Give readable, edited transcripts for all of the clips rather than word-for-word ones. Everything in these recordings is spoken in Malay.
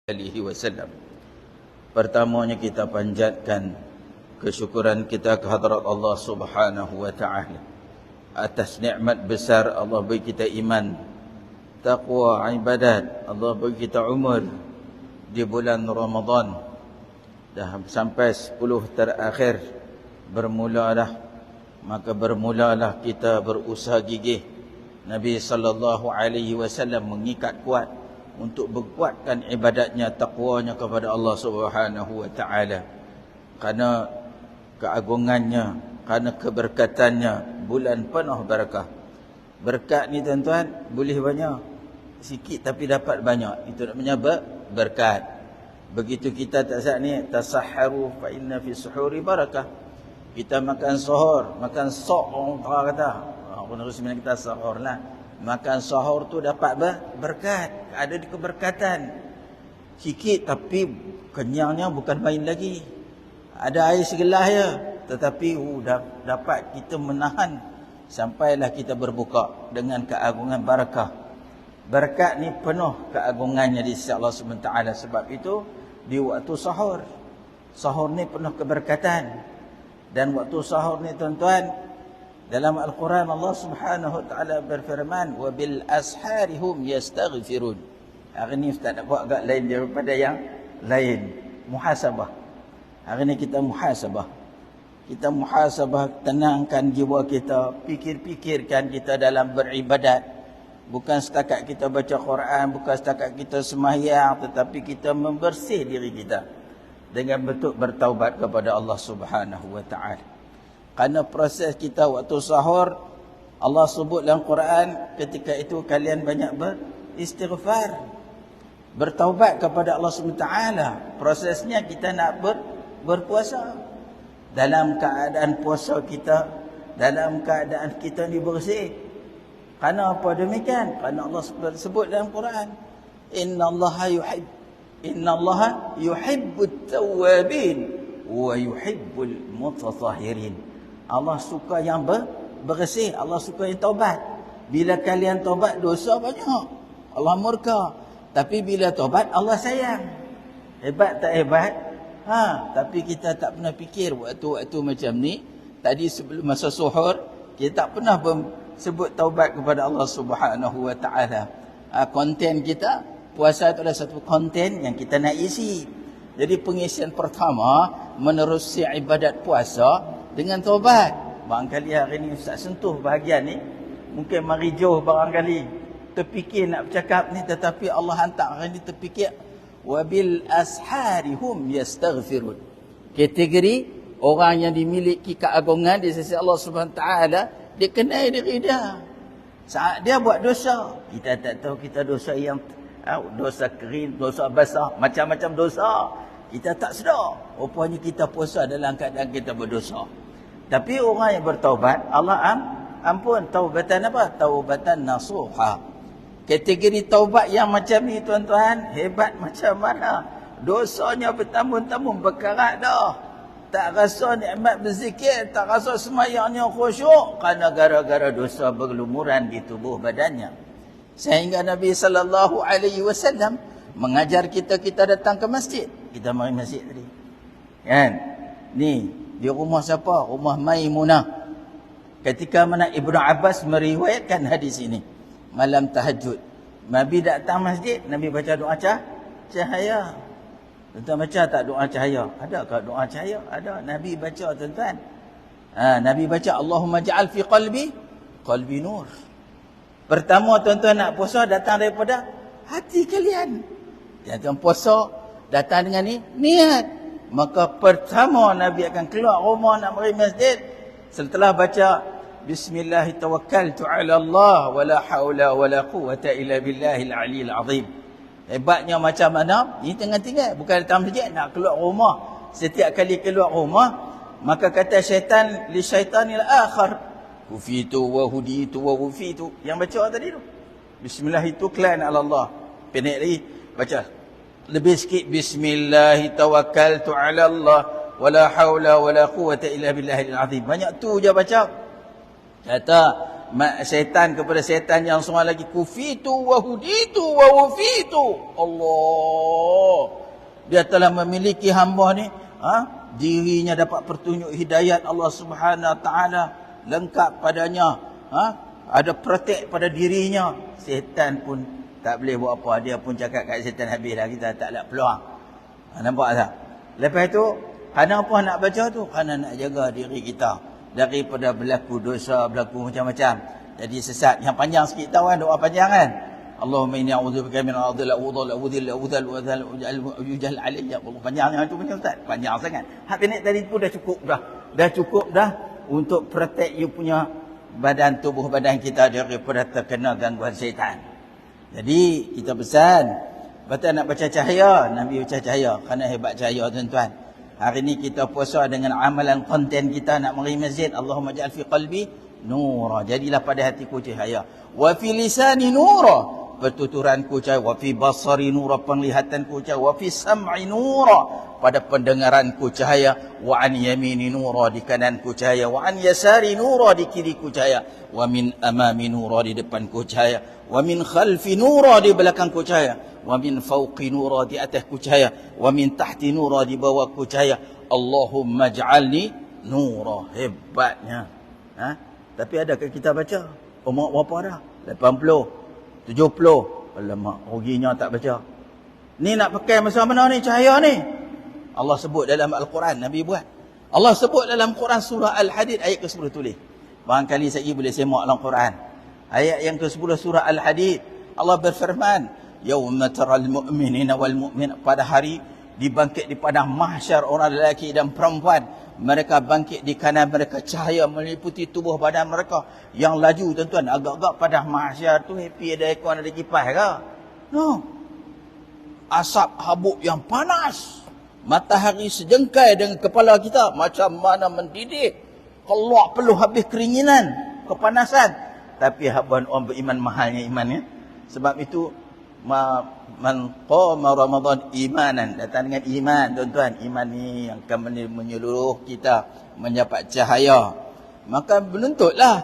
alaihi wasallam. Pertamanya kita panjatkan kesyukuran kita kehadrat Allah Subhanahu wa taala atas nikmat besar Allah beri kita iman, taqwa, ibadat. Allah beri kita umur di bulan Ramadan. Dah sampai 10 terakhir bermulalah, maka bermulalah kita berusaha gigih. Nabi sallallahu alaihi wasallam mengikat kuat untuk berkuatkan ibadatnya, takwanya kepada Allah Subhanahu wa taala. Karena keagungannya, karena keberkatannya, bulan penuh barakah. Berkat ni tuan-tuan boleh banyak, sikit tapi dapat banyak. Itu namanya berkat. Begitu kita tak saat ni tasahharu fa inna fi suhuri barakah. Kita makan sahur, makan sok orang kata. Orang Rusmin kita sahur lah. Makan sahur tu dapat berkat, ada di keberkatan. Sikit tapi kenyangnya bukan main lagi. Ada air segelas ya, tetapi dapat kita menahan sampailah kita berbuka dengan keagungan barakah. Berkat ni penuh keagungannya di sisi Allah SWT. Sebab itu di waktu sahur, sahur ni penuh keberkatan. Dan waktu sahur ni tuan-tuan, dalam Al-Quran Allah Subhanahu wa taala berfirman, wa bil asharihum yastaghfirun. Hari ni ustaz nak buat agak lain daripada yang lain. Muhasabah. Hari ni kita muhasabah. Kita muhasabah, tenangkan jiwa kita, pikir-pikirkan kita dalam beribadat. Bukan setakat kita baca Quran, bukan setakat kita sembahyang, tetapi kita membersih diri kita dengan bentuk bertaubat kepada Allah Subhanahu wa taala. Karena proses kita waktu sahur, Allah sebut dalam Quran, ketika itu kalian banyak beristighfar, bertaubat kepada Allah SWT. Prosesnya kita nak berpuasa. Dalam keadaan puasa kita, dalam keadaan kita ni bersih. Karena apa demikian? Karena Allah sebut dalam Quran, Inna Allaha yuhibbut tawwabin wa yuhibbul mutatahhirin. Allah suka yang bersih, Allah suka yang taubat. Bila kalian taubat, dosa banyak, Allah murka. Tapi bila taubat, Allah sayang. Hebat tak hebat? Tapi kita tak pernah fikir waktu-waktu macam ni. Tadi sebelum masa suhur, kita tak pernah sebut taubat kepada Allah Subhanahu wa taala. Konten kita, puasa itu adalah satu konten yang kita nak isi. Jadi pengisian pertama, menerusi ibadat puasa dengan taubat. Barangkali hari ni Ustaz sentuh bahagian ni, mungkin mari jauh barangkali terfikir nak bercakap ni, tetapi Allah hantar hari ni terfikir. Wabil asharihum yastaghfirun. Kategori orang yang dimiliki keagungan di sisi Allah SWT, dia kenal diri dia. Saat dia buat dosa, kita tak tahu kita dosa yang dosa kering, dosa basah, macam-macam dosa. Kita tak sedar. Rupanya kita puasa dalam keadaan kita berdosa. Tapi orang yang bertaubat, Allah ampun. Taubatan apa? Taubatan nasuha. Kategori taubat yang macam ni tuan-tuan, hebat macam mana. Dosanya bertambun-tambun, berkarat dah. Tak rasa nikmat berzikir, tak rasa semayangnya khusyuk, kerana gara-gara dosa berlumuran di tubuh badannya. Sehingga Nabi sallallahu alaihi wasallam mengajar kita datang ke masjid. Kita mari masjid tadi. Kan? Ni di rumah siapa? Rumah Maimunah. Ketika mana Ibnu Abbas meriwayatkan hadis ini, malam tahajud, Nabi datang masjid, Nabi baca doa cahaya. Tuan-tuan baca tak doa cahaya? Adakah doa cahaya? Ada. Nabi baca tuan-tuan. Nabi baca Allahumma ja'al fi qalbi nur. Pertama tuan-tuan nak puasa datang daripada hati kalian. Tuan-tuan puasa datang dengan ni niat. Maka pertama Nabi akan keluar rumah nak pergi masjid, setelah baca Bismillah tawakkaltu ala Allah wa la hawla wa la quwwata illa billahil aliyil azim. Hebatnya macam mana? Ini tengah-tengah, bukan datang masjid, nak keluar rumah. Setiap kali keluar rumah, maka kata syaitan li syaitanil akhar, kufitu wa huditu wa wufitu. Yang baca tadi tu, Bismillah itu klaim ala Allah. Pendek lagi baca lebih sikit, Bismillah tawakkaltu ala Allah wa la hawla wa la quwwata illa billahil azim. Banyak tu je baca. Kata syaitan kepada syaitan yang seorang lagi, kufitu wa huditu wa wufitu. Allah. dia telah memiliki hamba ni, dirinya dapat petunjuk hidayat Allah Subhanahu Wa Taala lengkap padanya, ada protect pada dirinya, setan pun tak boleh buat apa. Dia pun cakap kat setan, habis dah, kita tak ada peluang. Nampak tak? Lepas tu, kerana apa nak baca tu? Kerana nak jaga diri kita daripada berlaku dosa, berlaku macam-macam. Jadi sesat. Yang panjang sikit tahu kan, doa panjang kan? Allahumma inni a'udzubika min al-udhal alayya. Allah, panjangnya tu punya Ustaz. Panjang sangat. Hak pendek tadi tu dah cukup dah. Dah cukup dah untuk protect you punya badan, tubuh badan kita daripada terkena gangguan syaitan. Jadi kita pesan, betul nak baca cahaya, Nabi baca cahaya. Kerana hebat cahaya tuan-tuan. Hari ni kita puasa dengan amalan konten kita nak mari masjid. Allahumma ja'al fi qalbi nura. Jadilah pada hatiku cahaya. Wa fi lisani nura. Pertuturanku cahaya. Wa fi basari nura. Penglihatanku cahaya. Wa fi sam'i nura. Pada pendengaranku cahaya. Wa an yamini nura. Di kananku cahaya. Wa an yasari nura. Di kiriku cahaya. Wa min amami nura. Di depanku cahaya. Wa min khalfi nura. Di belakangku cahaya. Wa min fawqi nura. Di atasku cahaya. Wa min tahti nura. Di bawahku cahaya. Allahumma ja'alni nura. Hebatnya. Tapi adakah kita baca? Umur berapa dah? 80, 70. Alamak, ruginya tak baca. Ni nak pakai masa mana ni cahaya ni? Allah sebut dalam Al-Quran, Nabi buat. Allah sebut dalam Quran surah Al-Hadid ayat ke-10 tulis. Barangkali saya boleh semak dalam Quran. Ayat yang ke-10 surah Al-Hadid. Allah berfirman, yauma taral mu'minina wal mu'min, pada hari dibangkit di padang mahsyar orang lelaki dan perempuan. Mereka bangkit di kanan mereka, cahaya meliputi tubuh badan mereka yang laju tuan-tuan. Agak-agak padang mahsyar tu happy, ada aircon, ada kipas ke? No. Asap habuk yang panas. Matahari sejengkai dengan kepala kita. Macam mana mendidih. Keluar peluh habis keringinan, kepanasan. Tapi habuan orang beriman, mahalnya imannya. Sebab itu man qama Ramadan imanan, datang dengan iman tuan-tuan. Iman ni yang akan menyeluruh kita mendapat cahaya. Maka menuntutlah.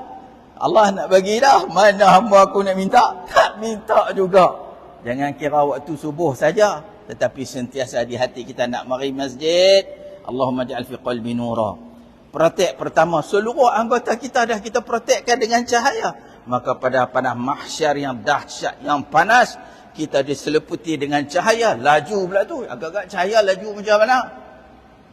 Allah nak bagi dah, mana hamba aku nak minta? Tak minta juga. Jangan kira waktu subuh saja, tetapi sentiasa di hati kita nak mari masjid. Allahumma ja'al fi qalbi nura. Protect pertama, seluruh anggota kita dah kita protectkan dengan cahaya. Maka pada panah mahsyar yang dahsyat, yang panas, kita diseliputi dengan cahaya. Laju pula tu. Agak-agak cahaya laju macam mana?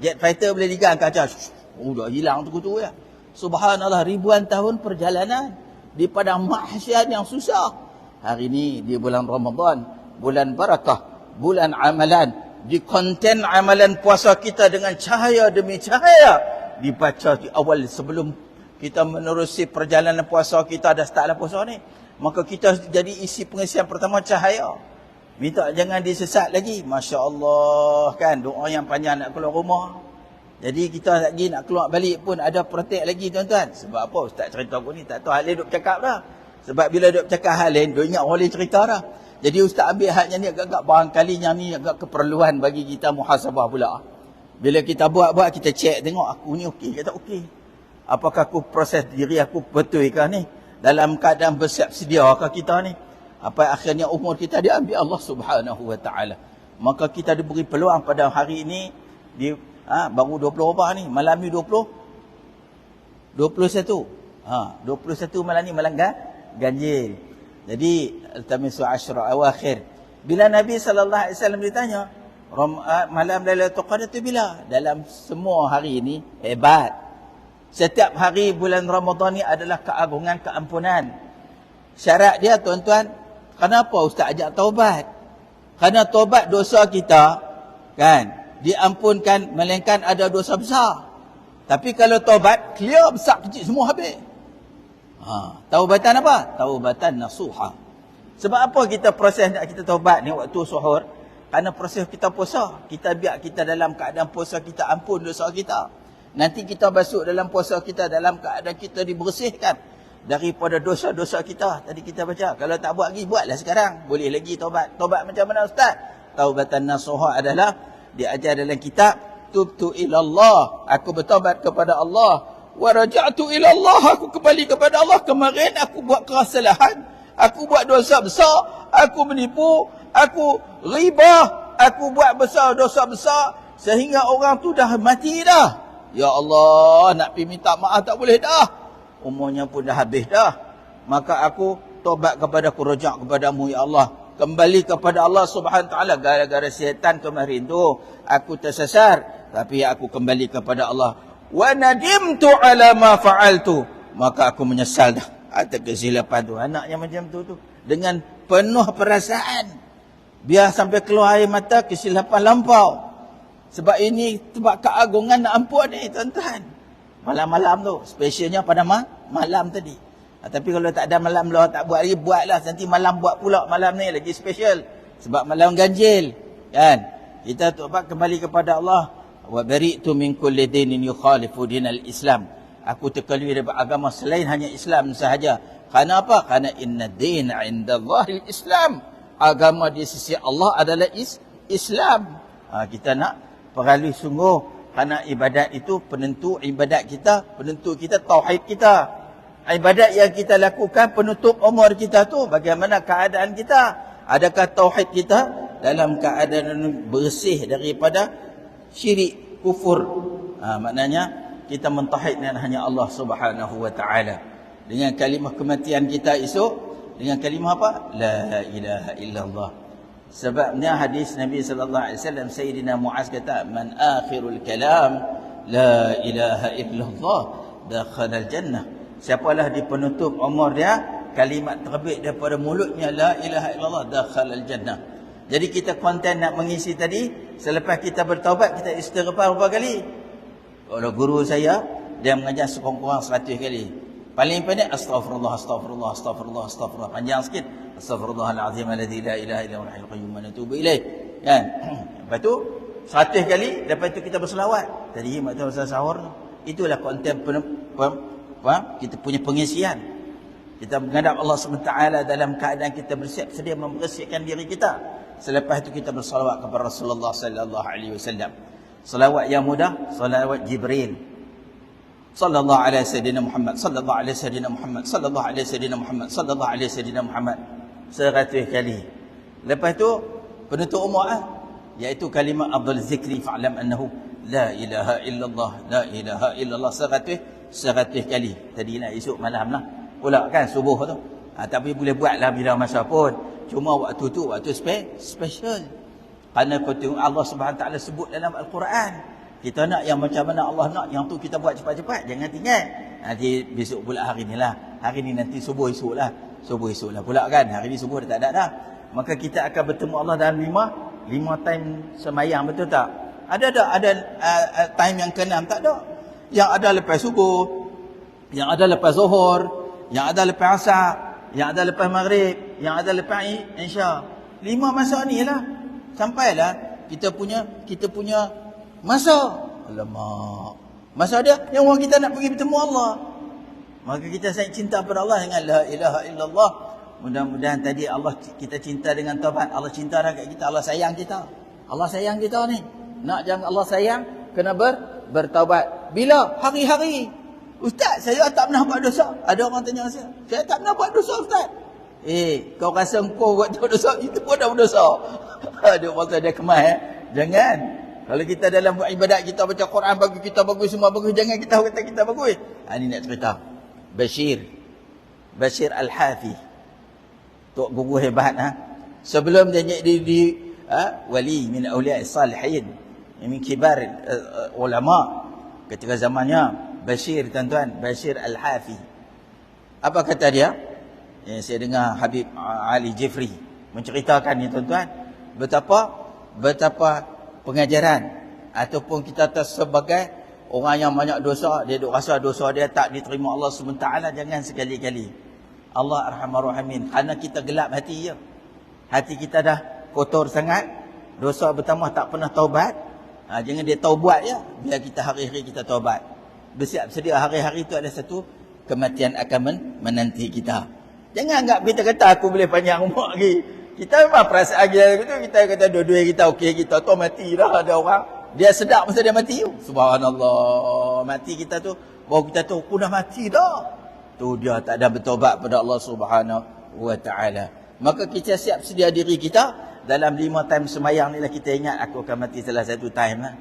Jet fighter boleh digang kaca. Dah hilang tu ya. Subhanallah, ribuan tahun perjalanan di padang mahsyar yang susah. Hari ni di bulan Ramadan, bulan barakah, bulan amalan. Di konten amalan puasa kita dengan cahaya demi cahaya. Dibaca di awal sebelum kita menerusi perjalanan puasa kita, dah startlah puasa ni. Maka kita jadi isi pengisian pertama cahaya. Minta jangan disesat lagi. Masya Allah kan, doa yang panjang nak keluar rumah. Jadi kita lagi nak keluar balik pun ada protek lagi tuan-tuan. Sebab apa? Ustaz cerita aku ni tak tahu hal lain duk bercakap dah. Sebab bila duk bercakap hal lain, duk ingat orang lain cerita dah. Jadi Ustaz ambil hadnya ni agak-agak barangkali yang ni agak keperluan bagi kita muhasabah pula. Bila kita buat-buat, kita cek tengok aku ni okey ke tak okey. Apakah aku proses diri aku betul ke ni? Dalam keadaan bersiap sediakah kita ni? Apa akhirnya umur kita diambil Allah Subhanahu Wa Taala. Maka kita diberi peluang pada hari ini di baru 20 berapa ni? Malam ni 21. 21 malam ni malam ganjil. Jadi tamisu asyra awakhir. Bila Nabi sallallahu alaihi wasallam ditanya, malam Lailatul Qadar tu bila? Dalam semua hari ini hebat. Setiap hari bulan Ramadan ni adalah keagungan, keampunan. Syarat dia tuan-tuan, kenapa Ustaz ajak taubat? Kerana taubat dosa kita kan diampunkan, melainkan ada dosa besar. Tapi kalau taubat clear, besar kecil semua habis. Taubatan apa? Taubatan nasuha. Sebab apa kita proses nak kita taubat ni waktu suhur? Kerana proses kita puasa. Kita biar kita dalam keadaan puasa kita ampun dosa kita. Nanti kita basuh dalam puasa kita dalam keadaan kita dibersihkan daripada dosa-dosa kita. Tadi kita baca, kalau tak buat lagi, buatlah sekarang. Boleh lagi taubat. Taubat macam mana Ustaz? Taubatan nasuha adalah diajar dalam kitab, tubtu ilallah, aku bertaubat kepada Allah, wa raja'tu ilallah, aku kembali kepada Allah. Kemarin aku buat kesalahan, aku buat dosa besar, aku menipu, aku riba, aku buat besar dosa besar sehingga orang tu dah mati dah. Ya Allah, nak pergi minta maaf tak boleh dah. Umurnya pun dah habis dah. Maka aku tobat kepada aku, rujak kepadamu ya Allah. Kembali kepada Allah Subhanahu Wa Taala. Gara-gara syaitan kemarin tu aku tersesar, tapi aku kembali kepada Allah. Wa nadimtu ala ma fa'altu. Maka aku menyesal dah atas kesilapan tu. Anaknya macam tu dengan penuh perasaan. Biar sampai keluar air mata, kesilapan lampau. Sebab ini sebab keagungan nak ampun ni tuan-tuan. Malam-malam tu, spesialnya pada malam tadi. Tapi kalau tak ada malam lah, tak buat lagi, buatlah. Nanti malam buat pula, malam ni lagi spesial. Sebab malam ganjil. Kan? Kita tobat kembali kepada Allah. Wa bari'tu min kulli dinin yukhalifu dinal Islam. Aku terkeluar daripada agama selain hanya Islam sahaja. Kerana apa? Kerana inna din 'inda Allahil Islam. Agama di sisi Allah adalah Islam. Kita nak peralih sungguh. Kerana ibadat itu penentu ibadat kita, penentu kita tauhid kita. Ibadat yang kita lakukan penutup umur kita tu, bagaimana keadaan kita? Adakah tauhid kita dalam keadaan bersih daripada syirik, kufur? Maknanya kita mentauhidkan hanya Allah Subhanahu Wa Taala. Dengan kalimah kematian kita esok, dengan kalimah apa? La ilaha illallah. Sebabnya hadis Nabi sallallahu alaihi wasallam, Sayyidina Muaz kata, man akhirul kalam la ilaha illallah dakhala al-jannah. Siapalah di penutup umur dia kalimat terbit daripada mulutnya la ilaha illallah dakhala al-jannah. Jadi kita konten nak mengisi tadi, selepas kita bertaubat kita istighfar berapa kali? Kalau guru saya dia mengajar sekurang-kurang 100 kali. Paling pendek astaghfirullah astaghfirullah astaghfirullah astaghfirullah, panjang sikit astaghfirullahalazim alladzi la ilaha illa huwal hayyul qayyum wa natubu ilaih. Kan? Lepas tu 100 kali, lepas tu kita berselawat. Tadi waktu masa sahur tu, itulah konten kita punya pengisian. Kita menghadap Allah SWT dalam keadaan kita bersiap sedia membersihkan diri kita. Selepas itu kita bersalawat kepada Rasulullah sallallahu alaihi wasallam. Salawat yang mudah, salawat Jibril. Sallallahu alaihi sayyidina Muhammad, sallallahu alaihi sayyidina Muhammad, sallallahu alaihi sayyidina Muhammad, sallallahu alaihi sayyidina Muhammad 100 kali. Lepas tu penutup umur iaitu kalimah afdal zikri fa'lam annahu la ilaha illallah, la ilaha illallah 100 kali. Tadi nak esok malam lah pula kan, subuh tu. Tapi boleh buatlah bila masa pun. Cuma waktu tu waktu special. Kerana Allah Subhanahu Wa Taala sebut dalam Al-Quran. Kita nak yang macam mana Allah nak, yang tu kita buat cepat-cepat, jangan tinggal. Nanti besok pula hari ni lah. Hari ni nanti subuh esok lah. Subuh esok lah pula kan. Hari ni subuh dah tak ada dah. Maka kita akan bertemu Allah dalam lima time semayang, betul tak? Ada time yang ke-6? Tak ada. Yang ada lepas subuh, yang ada lepas zuhur, yang ada lepas asar, yang ada lepas maghrib, yang ada lepas isya. 5 masa ni lah. Sampailah kita punya masa. Alamak. Masa dia yang orang kita nak pergi bertemu Allah. Maka kita sangat cinta kepada Allah dengan la ilaha illallah. Mudah-mudahan tadi Allah kita cinta dengan taubat. Allah cinta dekat kita, Allah sayang kita. Allah sayang kita ni. Nak jangan Allah sayang, kena bertaubat. Bila? Hari-hari. Ustaz, saya tak pernah buat dosa. Ada orang tanya saya tak pernah buat dosa, Ustaz. Kau rasa kau buat dosa, itu pun dah berdosa. Ada orang dia kemas Jangan. Kalau kita dalam buat ibadat, kita baca Quran bagus, kita bagus, semua bagus, jangan kita kata kita bagus. Ini nak cerita. Bashir Al-Hafi. Tok guru hebat Sebelum dia jadi wali min awliya salihin, min kibar ulama ketika zamannya Bashir, tuan-tuan, Bashir Al-Hafi. Apa kata dia? Saya dengar Habib Ali Jifri menceritakan ni, tuan-tuan, betapa pengajaran ataupun kita sebagai orang yang banyak dosa, dia duk rasa dosa dia tak diterima Allah SWT. Jangan sekali-kali. Allah Arhamar Rahimin. Kerana kita gelap hati je. Hati kita dah kotor sangat, dosa bertambah, tak pernah taubat. Jangan dia taubat je. Biar kita hari-hari kita taubat. Bersiap sedia hari-hari itu ada satu kematian akan menanti kita. Jangan anggap kita kata aku boleh panjang umur lagi. Kita memang perasaan kita kata dua-dua kita okey, kita tu mati dah. Ada orang dia sedap masa dia mati. Subhanallah, mati kita tu baru kita tu aku dah mati dah. Tu dia tak ada bertaubat pada Allah Subhanahu Wa Taala. Maka kita siap sedia diri kita dalam 5 time semayang ni lah kita ingat aku akan mati salah satu time lah.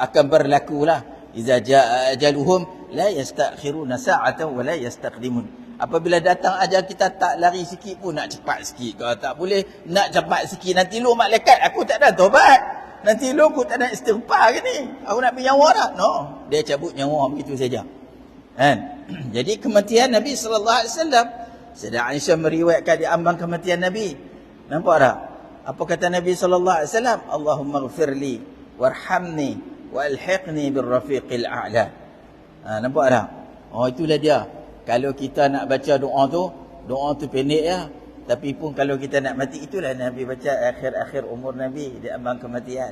Akan berlakulah iza jaa ajaluhum la yastakhiruna sa'atan wa la yastaqdimun. Apabila datang ajal kita tak lari sikit pun, nak cepat sikit. Kalau tak boleh nak cepat sikit, nanti lu malaikat aku tak ada taubat, nanti lu aku tak ada istighfar ke ni, aku nak pergi nyawa dah. No, dia cabut nyawa begitu saja kan. Jadi kematian Nabi sallallahu alaihi wasallam, Sayyidah Aisyah meriwayatkan di ambang kematian Nabi. Nampak tak apa kata Nabi sallallahu alaihi wasallam? Allahumma ighfirli warhamni wa alhiqni birrafiqil a'la. Nampak tak? Oh, itulah dia. Kalau kita nak baca doa tu pendek ya. Tapi pun kalau kita nak mati, itulah Nabi baca akhir-akhir umur Nabi di ambang kematian.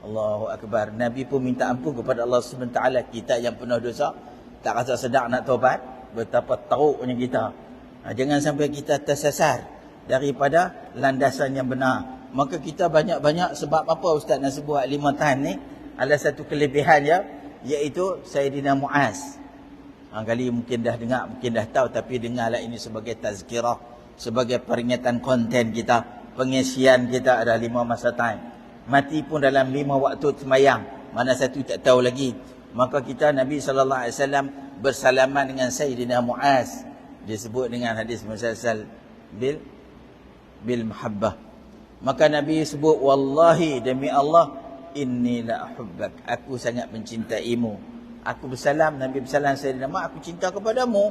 Allahu Akbar. Nabi pun minta ampun kepada Allah SWT. Kita yang penuh dosa, tak rasa sedap nak taubat, betapa teruknya kita. Jangan sampai kita tersasar daripada landasan yang benar. Maka kita banyak-banyak, sebab apa Ustaz nak sebut 5 tahun ni? Ada satu kelebihan dia, iaitu Sayyidina Muaz. Kali mungkin dah dengar, mungkin dah tahu, tapi dengarlah ini sebagai tazkirah, sebagai peringatan konten kita, pengisian kita ada 5 masa time. Mati pun dalam 5 waktu semayang, mana satu tak tahu lagi. Maka kita Nabi SAW bersalaman dengan Sayyidina Muaz. Disebut dengan hadis musalsal bil mahabbah. Maka Nabi sebut, wallahi demi Allah, inni la ahubbak, aku sangat mencintaimu. Aku bersalam, Nabi bersalam, Sayyidina Muaz, aku cinta kepadamu.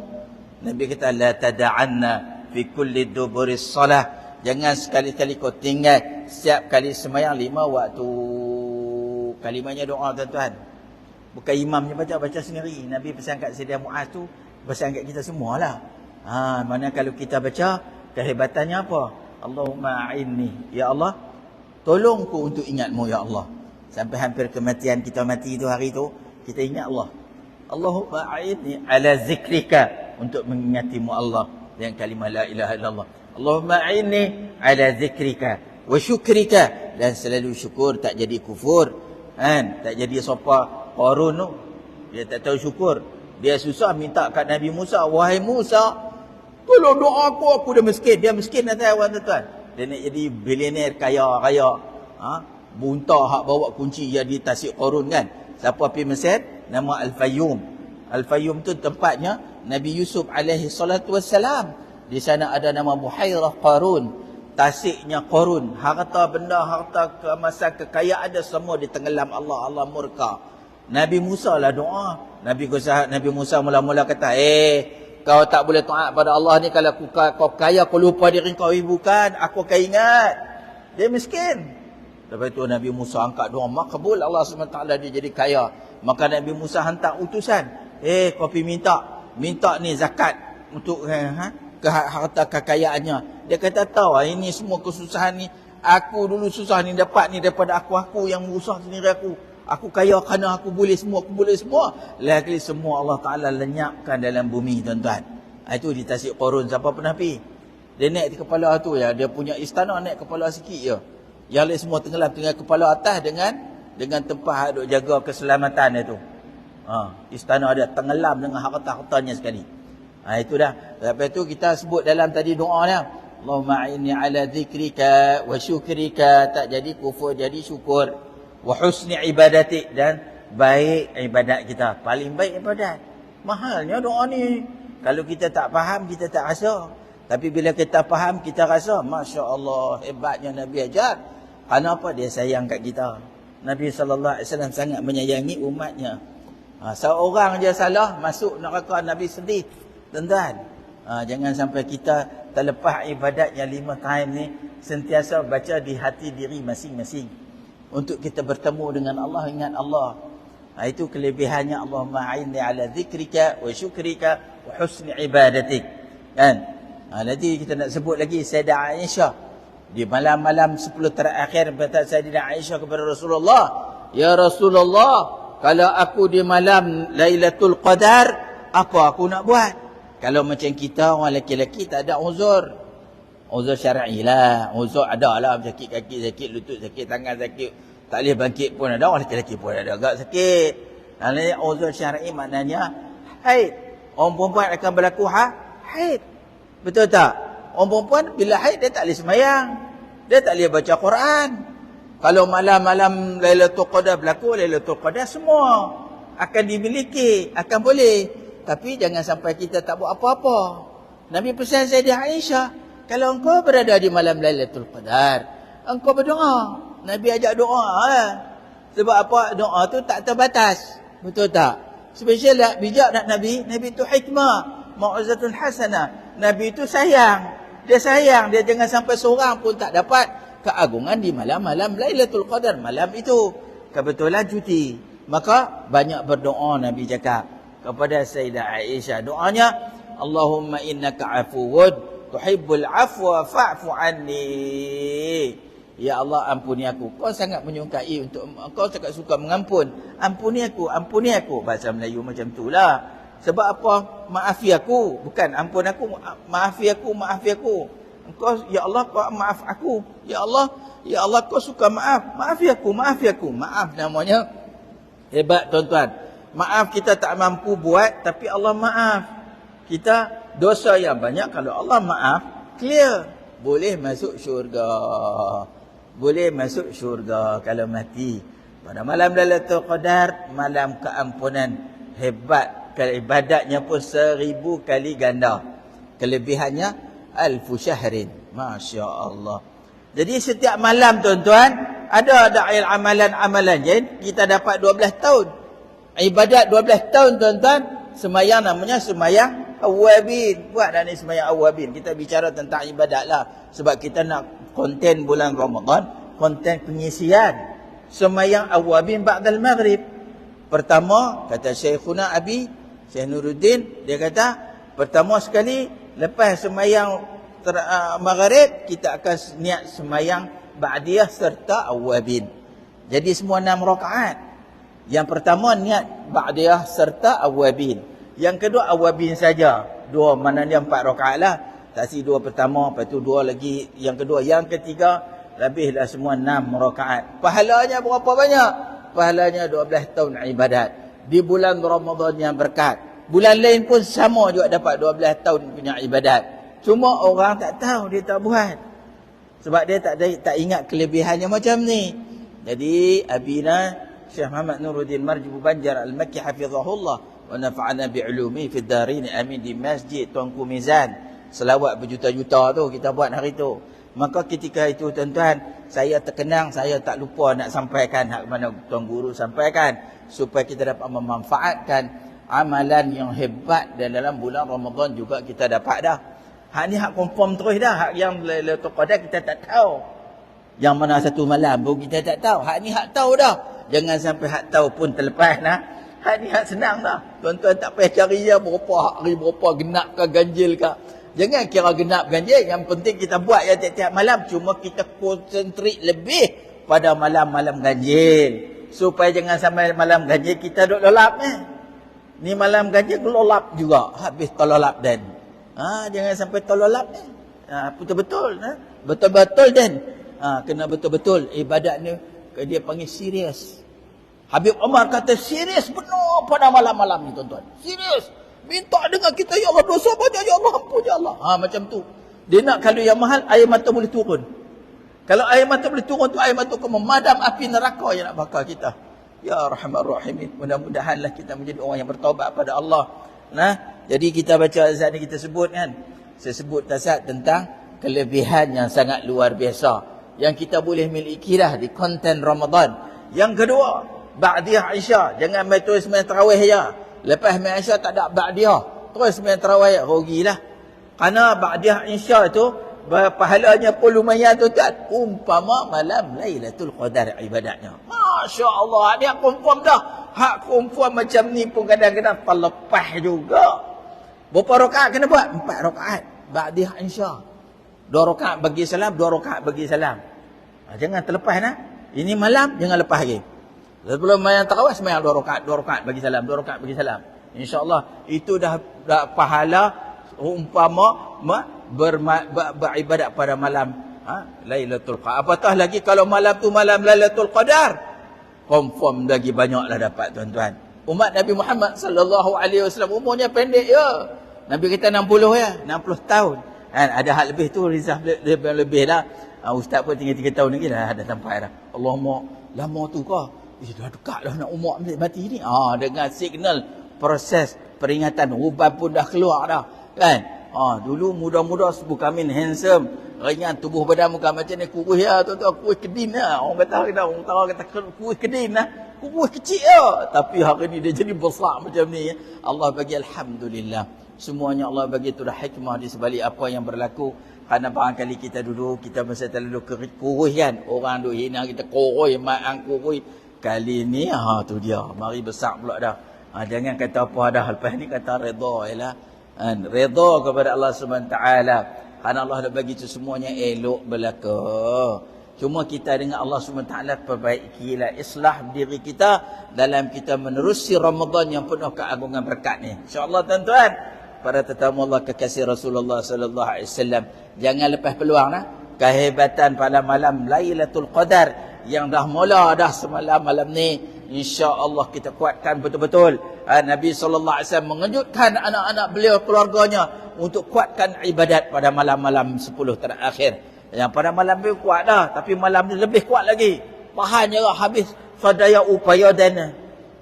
Nabi kata, la tada'anna fi kulli duburis salah, jangan sekali-kali kau tinggal setiap kali semayang 5 waktu. Kalimahnya doa tuan-tuan, bukan imamnya baca sendiri. Nabi pesan kat Sayyidina Muaz tu, pesan kat kita semualah. Mana kalau kita baca, kehebatannya apa? Allahumma a'inni, ya Allah, tolongku untuk ingatmu ya Allah. Sampai hampir kematian kita mati tu, hari tu kita ingat Allah. Allahumma a'inni ala zikrika, untuk mengingatimu Allah dengan kalimah la ilaha illallah. Allahumma a'inni ala zikrika wa syukrika, dan selalu syukur, tak jadi kufur kan. Tak jadi sopa Qarun tu, dia tak tahu syukur. Dia susah minta kat Nabi Musa, wahai Musa, tolong doa aku dah miskin. Dia miskin dah tahu tuan-tuan. Dia nak jadi bilioner kaya raya. Buntah hak bawa kunci jadi tasik Qarun kan. Siapa pergi Mesir? Nama Al-Fayyum. Al-Fayyum tu tempatnya Nabi Yusuf alaihi salatu wassalam. Di sana ada nama Buhairah Qarun. Tasiknya Qarun. Harta benda, harta keemasan, kekayaan ada semua ditenggelam Allah. Allah murka. Nabi Musa lah doa. Nabi Musa mula-mula kata, kau tak boleh taat pada Allah ni. Kalau kau kaya, kau lupa diri kau bukan. Aku akan ingat. Dia miskin. Lepas itu Nabi Musa angkat doa, makbul, Allah SWT, dia jadi kaya. Maka Nabi Musa hantar utusan, kau pergi minta ni zakat untuk ke harta kekayaannya. Dia kata, tahu ini semua kesusahan ni, aku dulu susah ni dapat ni daripada aku yang berusaha sendiri aku. Aku kaya kerana aku boleh semua. Lagi semua Allah Ta'ala lenyapkan dalam bumi tuan-tuan. Itu di Tasik Qarun. Siapa pernah pergi? Dia naik di kepala tu ya, dia punya istana naik kepala sikit je. Yang lain semua tenggelam, tinggal kepala atas dengan tempat duk jaga keselamatan dia tu. Istana dia tenggelam dengan harta-hartanya sekali. Itu dah. Lepas tu kita sebut dalam tadi doa dia, Allahumma a'inni ala zikrika wa syukrika, tak jadi kufur jadi syukur, wa husni ibadatik, dan baik ibadat kita. Paling baik ibadat. Mahalnya doa ni. Kalau kita tak faham, kita tak rasa. Tapi bila kita faham, kita rasa, Masya Allah, hebatnya Nabi ajar. Kenapa? Dia sayang kat kita. Nabi SAW sangat menyayangi umatnya. Seorang je salah, masuk neraka, Nabi sedih. Tuan-tuan, jangan sampai kita terlepas ibadatnya 5 tahun ni, sentiasa baca di hati diri masing-masing. Untuk kita bertemu dengan Allah, ingat Allah. Itu kelebihannya. Allahumma a'inni ala zikrika wa syukrika wa husni ibadatik. Kan? Nanti kita nak sebut lagi Sayyidah Aisyah. Di malam-malam 10 terakhir, berkata Sayyidah Aisyah kepada Rasulullah, ya Rasulullah, kalau aku di malam Lailatul Qadar, apa aku nak buat? Kalau macam kita orang lelaki-lelaki tak ada uzur. Uzur syar'i lah. Uzur ada lah, sakit kaki, sakit lutut, sakit tangan, sakit tak boleh bangkit pun ada. Orang lelaki-lelaki pun ada agak sakit. Uzur syar'i maknanya haid. Orang perempuan akan berlaku haid. Betul tak? Orang perempuan bila haid dia tak boleh semayang. Dia tak boleh baca Quran. Kalau malam-malam Lailatul Qadar berlaku, Lailatul Qadar semua akan dimiliki, akan boleh. Tapi jangan sampai kita tak buat apa-apa. Nabi pesan Sayyidah Aisyah, kalau engkau berada di malam Lailatul Qadar, engkau berdoa. Nabi ajak doa. Sebab apa? Doa tu tak terbatas. Betul tak? Special tak bijak nak Nabi? Nabi tu hikmah. Mau'izatul hasanah. Nabi tu sayang. Dia sayang. Dia jangan sampai seorang pun tak dapat keagungan di malam-malam Lailatul Qadar. Malam itu kebetulan cuti. Maka banyak berdoa Nabi cakap kepada Sayyidah Aisyah. Doanya, Allahumma innaka afuwud tuhibbul afwa fa'fu anni. Ya Allah, ampuni aku. Kau sangat menyukai untuk, kau sangat suka mengampun. Ampuni aku, ampuni aku. Bahasa Melayu macam itulah. Sebab apa? Maafi aku. Bukan ampun aku, maafi aku, maafi aku. Engkau, ya Allah, kau maaf aku. Ya Allah, kau suka maaf. Maafi aku, maafi aku. Maaf namanya hebat, tuan-tuan. Maaf kita tak mampu buat, tapi Allah maaf. Kita dosa yang banyak, kalau Allah maaf, clear. Boleh masuk syurga. Boleh masuk syurga kalau mati. Pada malam Lailatul Qadar, malam keampunan. Hebat. Ibadatnya pun 1000 kali ganda. Kelebihannya 1000 syahrin. Masya Allah. Jadi setiap malam, tuan-tuan, ada amalan-amalan. Jadi kita dapat 12 tahun. Ibadat 12 tahun, tuan-tuan. Semayang namanya semayang awabin. Buat dah ni semayang awabin. Kita bicara tentang ibadat lah. Sebab kita nak konten bulan Ramadan, konten pengisian. Semayang awabin ba'dal maghrib. Pertama, kata Syekhuna Abi, Syekh Nuruddin, dia kata, pertama sekali, lepas semayang maghrib, kita akan niat semayang ba'diyah serta awabin. Jadi semua 6 rakaat. Yang pertama, niat ba'diyah serta awabin. Yang kedua, awabin saja. 2, mana dia 4 rakaat lah. Taksi 2 pertama, lepas tu 2 lagi yang kedua. Yang ketiga, lebihlah semua 6 rakaat. Pahalanya berapa banyak? Pahalanya 12 tahun ibadat. Di bulan Ramadan yang berkat. Bulan lain pun sama juga dapat 12 tahun punya ibadat. Cuma orang tak tahu, dia tak buat. Sebab dia tak ingat kelebihannya macam ni. Jadi, Abina Syekh Muhammad Nuruddin Marjibu Banjar Al-Makki hafizahullah wa nafa'ana bi'ulumi fid darin amin, di Masjid Tuanku Mizan. Selawat berjuta-juta tu kita buat hari tu. Maka ketika itu, tuan-tuan, saya terkenang, saya tak lupa nak sampaikan hak mana Tuan Guru sampaikan, supaya kita dapat memanfaatkan amalan yang hebat, dan dalam bulan Ramadan juga kita dapat dah. Hak ni hak confirm terus dah. Hak yang Lailatul Qadar kita tak tahu. Yang mana satu malam pun kita tak tahu. Hak ni hak tahu dah. Jangan sampai hak tahu pun terlepas nah. Hak ni hak senang dah. Tuan-tuan tak payah cari ya berapa hari, berapa genap ke ganjil ke. Jangan kira genap ganjil. Yang penting kita buat ya tiap-tiap malam. Cuma kita konsentrate lebih pada malam-malam ganjil. Supaya jangan sampai malam ganjil kita duduk lelap Ni malam ganjil lelap juga. Habis terlelap dan. Jangan sampai terlelap betul-betul. Betul-betul dan. Kena betul-betul. Ibadat ni dia panggil serius. Habib Umar kata serius penuh pada malam-malam ni, tuan-tuan. Serius. Minta dengan kita, ya Allah, dosa banyak, ya Allah, ampun, ya Allah. Macam tu. Dia nak kalau yang mahal, air mata boleh turun. Kalau air mata boleh turun tu, air mata akan memadam api neraka yang nak bakar kita. Ya Rahman Rahimin. Mudah-mudahanlah kita menjadi orang yang bertaubat pada Allah. Jadi kita baca azan ni, kita sebut kan. Saya sebut tasat tentang kelebihan yang sangat luar biasa. Yang kita boleh miliki dah di konten Ramadan. Yang kedua, Ba'diyah Isya. Jangan main terus main tarawih ya. Lepas main Isya tak ada Ba'diyah. Terus main tarawih. Rugilah. Kerana Ba'diyah Isya itu, pahalanya pun lumayan tu tak. Umpama malam Lailatul Qadar ibadatnya. Masya Allah. Dia confirm dah. Hak confirm macam ni pun kadang-kadang terlepas juga. Berapa rakaat kena buat? 4 rakaat. Ba'diyah Isya. 2 rakaat bagi salam, 2 rakaat bagi salam. Jangan terlepas nah. Ini malam, jangan lepas lagi. Sebelum main tarawih, semayang 2 rakaat, 2 rakaat bagi salam, 2 rakaat bagi salam. InsyaAllah, itu dah pahala umpama beribadat pada malam Lailatul Qadar. Apatah lagi kalau malam tu malam Lailatul Qadar, confirm lagi banyaklah dapat, tuan-tuan. Umat Nabi Muhammad sallallahu alaihi wasallam umurnya pendek ya. Nabi kita 60 ya, 60 tahun. Ada hal lebih tu, rizah lebih lah. Ustaz pun tinggal 3 tahun lagi dah sampai dah. Allahumma lama tu kau. Dah dekat dah nak umur mati ni. Dengan signal proses peringatan ubat pun dah keluar dah. Kan? Dulu muda-muda bukan handsome, ringan tubuh badan muka macam ni, kurus ya tu kurus kedin lah. Orang kata kurus kedin lah. Kurus kecil lah. Tapi hari ni dia jadi besar macam ni. Allah bagi alhamdulillah. Semuanya Allah bagi tu dah hikmah di sebalik apa yang berlaku. Kerana barangkali kita dulu kita masa terlalu kurus kan. Orang duk hina kita kurus, mak kurus. Kali ni tu dia. Mari besar pula dah. Jangan kata apa dah. Lepas ni kata redha ialah. Redha kepada Allah SWT. Kerana Allah dah bagi tu semuanya elok belaka. Cuma kita dengan Allah SWT perbaikilah islah diri kita dalam kita menerusi Ramadan yang penuh keagungan berkat ni. InsyaAllah tuan-tuan. Para tetamu Allah kekasih Rasulullah SAW. Jangan lepas peluang lah. Kehebatan pada malam Lailatul Qadar yang dah mula dah semalam malam ni, insya-Allah kita kuatkan betul-betul. Nabi SAW mengejutkan anak-anak beliau, keluarganya untuk kuatkan ibadat pada malam-malam 10 terakhir. Yang pada malam ni kuat dah, tapi malam ni lebih kuat lagi. Bahannya habis sadaya upaya dana.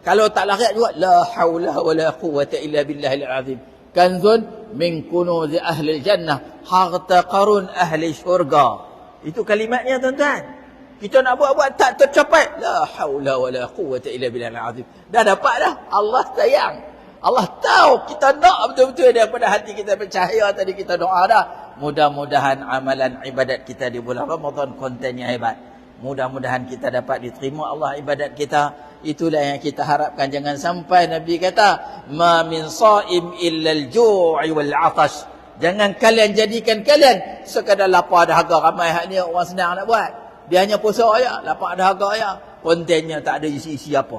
Kalau tak larat juga, la haula wala quwwata illa billahil azim. Kanzun min kunuz ahli jannah, harta qarun ahli syurga. Itu kalimatnya tuan-tuan. Kita nak buat-buat tak tercapai. La haula wala quwwata illa billahil azim. Dah dapat dah. Allah sayang. Allah tahu kita nak betul-betul daripada hati kita bercahaya tadi kita doa dah. Mudah-mudahan amalan ibadat kita di bulan Ramadan kontennya hebat. Mudah-mudahan kita dapat diterima Allah ibadat kita. Itulah yang kita harapkan. Jangan sampai Nabi kata, ma min saim illa al-ju'i wal 'atash. Jangan kalian jadikan kalian sekadar lapar dahaga. Ramai hak ni orang senang nak buat. Dia hanya puasa aja, lapar dahaga aja. Kontennya tak ada isi-isi apa.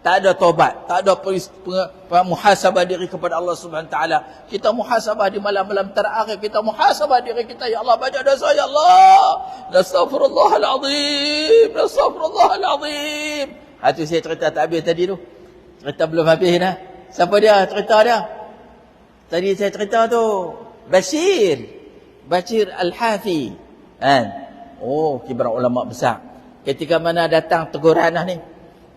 Tak ada taubat, tak ada muhasabah diri kepada Allah Subhanahu taala. Kita muhasabah di malam-malam terakhir, kita muhasabah diri kita, ya Allah banyak dosa ya Allah. Nastaghfirullahalazim, nastaghfirullahalazim. Itu saya cerita tak habis tadi tu. Cerita belum habis dah. Siapa dia cerita dia? Tadi saya cerita tu Bashir Al-Hafi. Kibar ulama besar. Ketika mana datang teguran ni,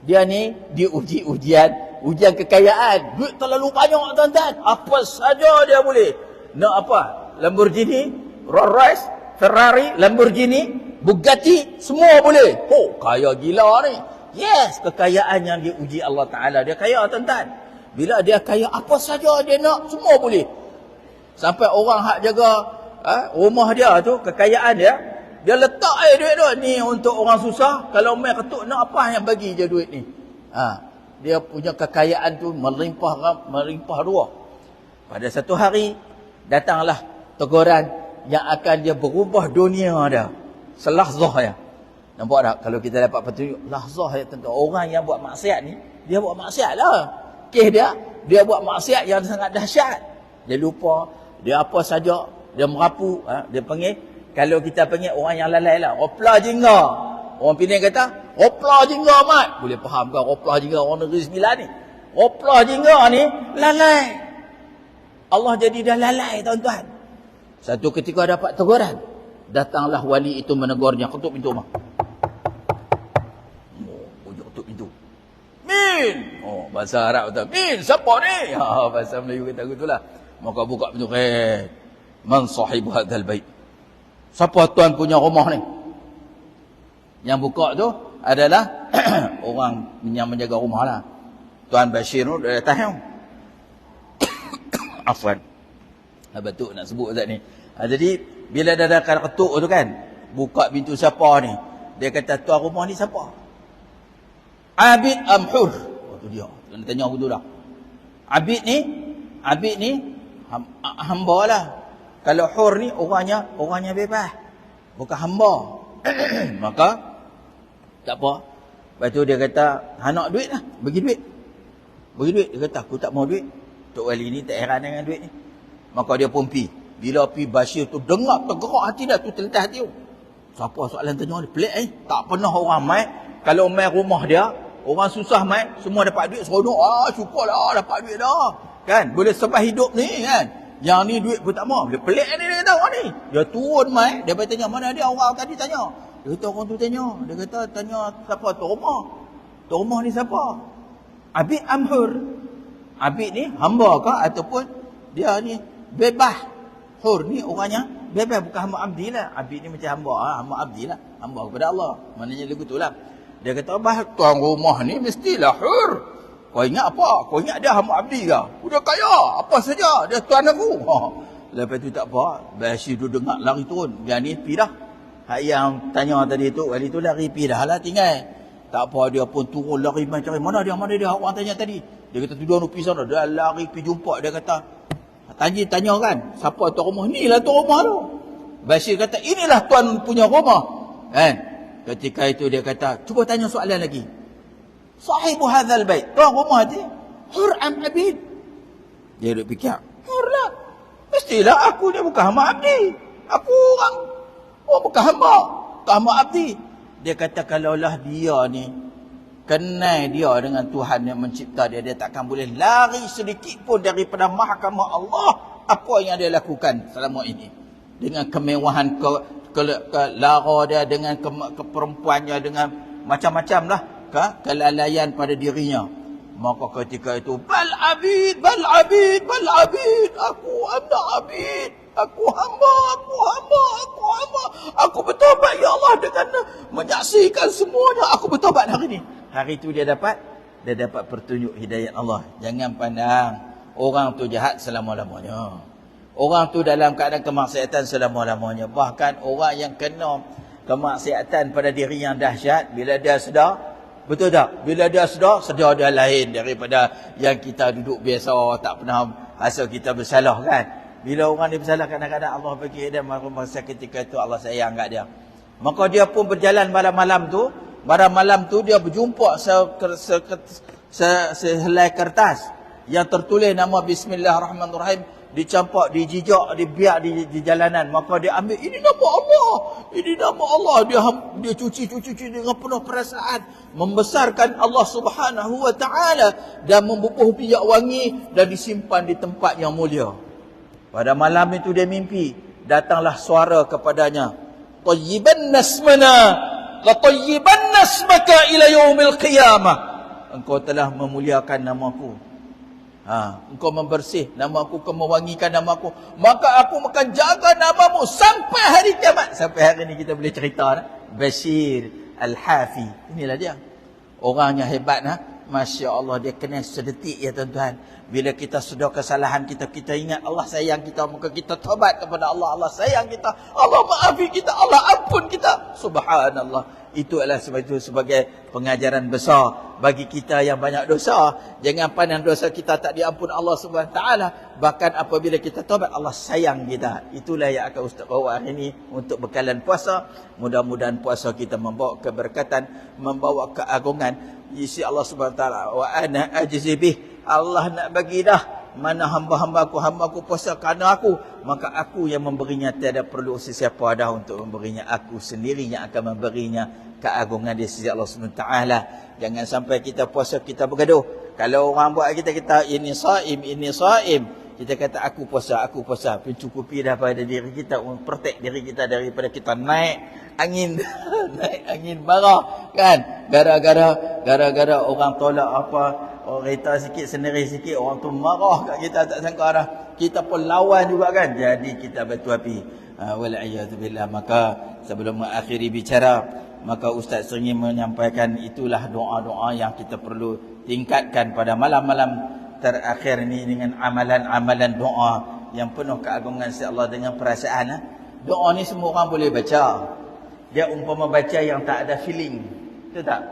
dia ni diuji ujian kekayaan. Duit terlalu banyak tuan-tuan. Apa saja dia boleh. Nak apa? Lamborghini, Rolls Royce, Ferrari, Lamborghini, Bugatti, semua boleh. Kaya gila ni. Yes, kekayaan yang diuji Allah Ta'ala. Dia kaya tuan-tuan. Bila dia kaya, apa saja dia nak, semua boleh. Sampai orang hak jaga rumah dia tu, kekayaan dia letak duit tu. Ni untuk orang susah. Kalau main ketuk, nak apa yang bagi je duit ni. Dia punya kekayaan tu melimpah ruah. Pada satu hari, datanglah teguran yang akan dia berubah dunia dia. Selahzah ya. Nampak tak? Kalau kita dapat petunjuk, lahzah ya tentu. Orang yang buat maksiat ni, dia buat maksiat lah. Kes dia buat maksiat yang sangat dahsyat. Dia lupa, dia apa saja, dia merapu. Dia panggil, kalau kita panggil orang yang lalai lah, ropla jingga. Orang Penang kata, ropla jingga mat. Boleh faham kan ropla jingga orang Negeri Sembilan ni? Ropla jingga ni lalai. Allah jadi dah lalai tuan-tuan. Satu ketika dapat teguran, datanglah wali itu menegurnya, ketuk pintu rumah. Ketuk pintu. Min! Bahasa Arab kata, Min, siapa ni? Bahasa Melayu kata gitulah. Maka buka pintu, man sahibu hadzal bait? Siapa tuan punya rumah ni? Yang buka tu adalah orang yang menjaga rumah lah. Tuan Bashir tu dah datang. Afwan. Betul nak sebut Ustaz ni. Jadi bila dah ada ketuk tu kan, buka pintu siapa ni? Dia kata, tuan rumah ni siapa? Abid Amhur. Tu dia. Dia tanya aku tu dah. Abid ni hamba lah. Kalau hur ni orangnya bebas. Bukan hamba. Maka tak apa. Lepas tu dia kata, nak duit lah. Bagi duit. Dia kata, aku tak mau duit. Tok Wali ni tak heran dengan duit ni. Maka dia pun pi. Bila pi Bashir tu dengar tergerak hati dah, tu terletak hati tu. Siapa soalan tanya ni? Pelik tak pernah orang mai. Kalau mai rumah dia, orang susah mai, semua dapat duit seronok. Syukurlah dapat duit dah. Kan? Boleh sebab hidup ni kan. Yang ni duit pun tak mau. Dia pelik ni, dia kata orang ni. Dia turun mai, dia tanya mana dia orang tadi tanya. Dia kata orang tu tanya. Dia kata tanya siapa tu rumah. Tu rumah ni siapa? Abid Amhur. Abid ni hamba ke ataupun dia ni bebas. Hur ni orangnya bebas, bukan hamba abdi lah. Abid ni macam hamba, hamba abdi lah. Hamba kepada Allah. Maknanya lagu tu lah. Dia kata, bah, tuan rumah ni mestilah hur. Kau ingat apa? Kau ingat dia hamba abdi ke? Udah kaya. Apa saja. Dia tuan aku. Lepas tu tak apa. Bashir tu dengar lari turun. Yang ni pergi dah. Hak yang tanya tadi tu, wali tu lari pergi dah lah tinggal. Tak apa, dia pun turun lari cari. Mana dia? Orang tanya tadi. Dia kata, tuan pergi sana. Dia lari pergi jumpa. Dia kata, tanya kan, siapa tuan rumah? Inilah tuan rumah tu. Bashir kata, inilah tuan punya rumah. Kan? Ketika itu dia kata, cuba tanya soalan lagi. Sahibu hadzal bait, tuan rumah dia hur am abid? Dia duk fikir, hur lah. Mestilah aku ni bukan hamba abdi. Aku orang bukan hamba, bukan hamba abdi. Dia kata kalaulah dia ni kenal dia dengan Tuhan yang mencipta dia, dia takkan boleh lari sedikit pun daripada mahkamah Allah apa yang dia lakukan selama ini. Dengan kemewahan lara dia, dengan keperempuannya, dengan macam-macam lah kelalaian pada dirinya. Maka ketika itu, bal abid, aku anak abid, aku hamba, aku bertobat ya Allah dengan menyaksikan semuanya, aku bertobat hari ini. Hari itu dia dapat petunjuk hidayat Allah. Jangan pandang orang tu jahat selama-lamanya. Orang tu dalam keadaan kemaksiatan selama-lamanya. Bahkan orang yang kena kemaksiatan pada diri yang dahsyat, bila dia sedar, betul tak? Bila dia sedar dia lain daripada yang kita duduk biasa, tak pernah rasa kita bersalah kan. Bila orang ni bersalah, kadang-kadang Allah bagi dia masa ketika itu Allah sayang kat dia. Maka dia pun berjalan malam-malam tu dia berjumpa sehelai kertas yang tertulis nama Bismillahirrahmanirrahim, dicampak, dijijak, dibiak di jalanan. Maka dia ambil, ini nama Allah. Dia cuci dengan penuh perasaan, membesarkan Allah Subhanahu wa taala dan membubuh minyak wangi dan disimpan di tempat yang mulia. Pada malam itu dia mimpi, datanglah suara kepadanya, tayyiban nasmana la tayyiban nasmaka ila yaumil qiyamah. Engkau telah memuliakan namaku. Engkau membersih namaku, kau mewangikan namaku, maka aku akan jaga namamu sampai hari kiamat. Sampai hari ini kita boleh cerita Bashir Al-Hafi. Inilah dia. Orangnya hebat. Masya Allah, dia kena sedetik ya tuan-tuan. Bila kita sedar kesalahan kita, kita ingat Allah sayang kita, maka kita taubat kepada Allah. Allah sayang kita, Allah maafi kita, Allah ampun kita. Subhanallah. Itu adalah sebagai pengajaran besar bagi kita yang banyak dosa. Jangan pandang dosa kita tak diampun Allah Subhanahu taala. Bahkan apabila kita taubat, Allah sayang kita. Itulah yang akan Ustaz bawa hari ini untuk bekalan puasa. Mudah-mudahan puasa kita membawa keberkatan, membawa keagungan. Isi Allah Subhanahu taala, wa ana ajzi bih. Allah nak bagi dah. Mana hamba-hambaku puasa kerana aku, maka aku yang memberinya. Tiada perlu sesiapa dah untuk memberinya. Aku sendiri yang akan memberinya keagungan di sisi Allah SWT. Jangan sampai kita puasa kita bergaduh. Kalau orang buat kita ini saim, kita kata aku puasa. Pencukupi dah pada diri kita, protect diri kita daripada kita naik angin naik angin marah kan, gara-gara orang tolak apa, orang kereta sikit, sendiri sikit, orang tu marah kat kita, tak sangka dah kita pun lawan juga kan, jadi kita batu api. Wal'iyadzubillah. Maka sebelum mengakhiri bicara, maka Ustaz sering menyampaikan itulah doa-doa yang kita perlu tingkatkan pada malam-malam terakhir ni, dengan amalan-amalan doa yang penuh keagungan si Allah dengan perasaan. Doa ni semua orang boleh baca. Dia umpama baca yang tak ada feeling. Betul tak?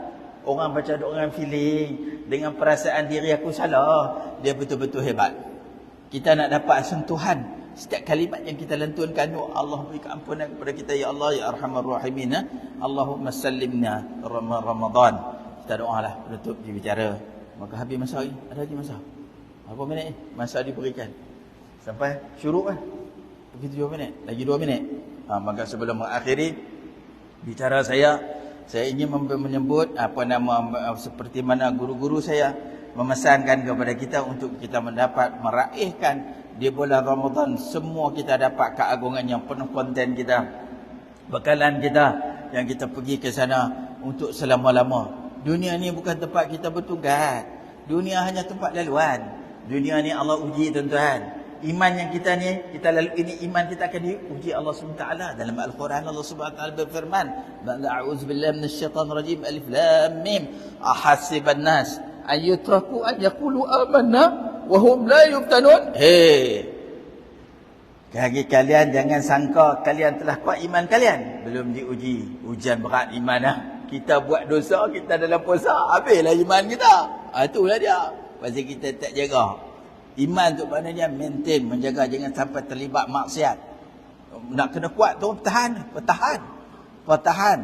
Orang baca doa dengan feeling, dengan perasaan diri aku salah, dia betul-betul hebat. Kita nak dapat sentuhan setiap kalimat yang kita lantunkan, Allah beri keampunan kepada kita ya Allah ya Arhamar Rahimin. Allahumma sallimna Ramadan. Kita doalah penutup bicara. Maka habis masa lagi. Ada lagi masa? Berapa minit ni? Masa diberikan sampai syuruk kan? Begitu 2 minit. Lagi 2 minit. Maka sebelum mengakhiri bicara saya ingin menyebut seperti mana guru-guru saya memesankan kepada kita untuk kita mendapat meraihkan di bulan Ramadan semua kita dapat keagungan yang penuh konten kita, bekalan kita yang kita pergi ke sana untuk selama-lama. Dunia ni bukan tempat kita bertugas. Dunia hanya tempat laluan. Dunia ni Allah uji tuan-tuan. Iman yang kita ni, kita lalu ini iman kita akan diuji Allah SWT. Dalam Al-Quran Allah SWT berfirman, A'udzubillahi minasyaitanir rajim, Alif Lam Mim, ahasiban nas ayyutraku an yaqulu amanna wa hum la yuftanun. Bagi kalian jangan sangka kalian telah kuat iman kalian, belum diuji. Ujian berat iman lah. Kita buat dosa, kita dalam puasa, habislah iman kita. Itulah dia. Pasal kita tak jaga. Iman tu maknanya maintain, menjaga jangan sampai terlibat maksiat. Nak kena kuat tu pertahan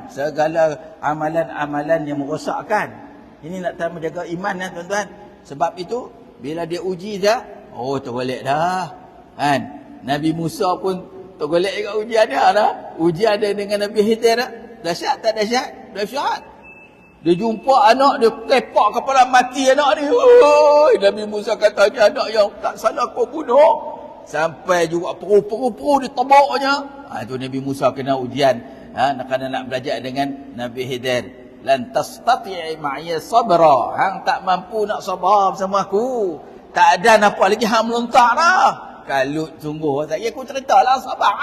segala amalan-amalan yang merosakkan. Ini nak tahu menjaga iman ya tuan-tuan. Sebab itu bila dia uji dah, tergolek dah. Kan? Nabi Musa pun tergolek juga ujian dia dah. Ujian dia dengan Nabi Khidir dah. Dahsyat tak dahsyat? Dahsyat. Dia jumpa anak dia, tepak kepala mati anak dia. Nabi Musa kata dia anak yang tak salah kau bunuh. Sampai juga peru ditebaknya. Itu Nabi Musa kena ujian. Nak belajar dengan Nabi Khidir. Lan tastati'i ma'iya sabra. Hang tak mampu nak sabar bersama aku. Tak ada apa lagi hang melontar dah. Kalau sungguh saya aku ceritalah sabar.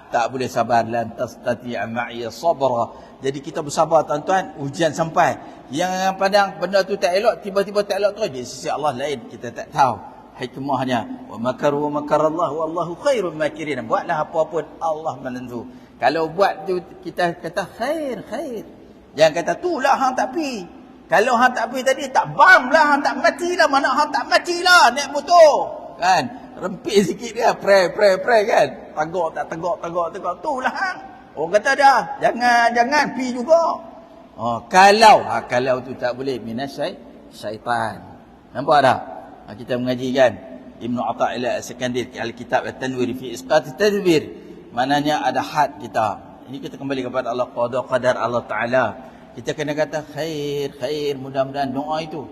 Tak boleh sabar. Lan tastati'i ma'iya sabra. Jadi kita bersabar tuan-tuan, ujian sampai. Yang pandang benda tu tak elok, tiba-tiba tak elok terus. Di sisi Allah lain, kita tak tahu hikmahnya. Wa makaru wa makarallah wallahu khairul makirin. Buatlah apa pun Allah menentu. Kalau buat tu kita kata khair. Jangan kata tu lah hang tak pi. Kalau hang tak pi tadi tak bam lah, hang tak mati lah. Mana hang tak mati lah naik motor. Kan? Rempit sikit dia, pray kan. Tegak. Tu lah hang. Orang kata dah, jangan pi juga. Kalau tu tak boleh syaitan. Nampak tak? Kita mengaji kan Ibnu Athaillah As-Sakandari Al-Kitab At-Tanwir fi Isqat At-Tadbir. Maknanya ada had kita. Ini kita kembali kepada Allah, qada qadar Allah Taala. Kita kena kata khair, mudah-mudahan doa itu.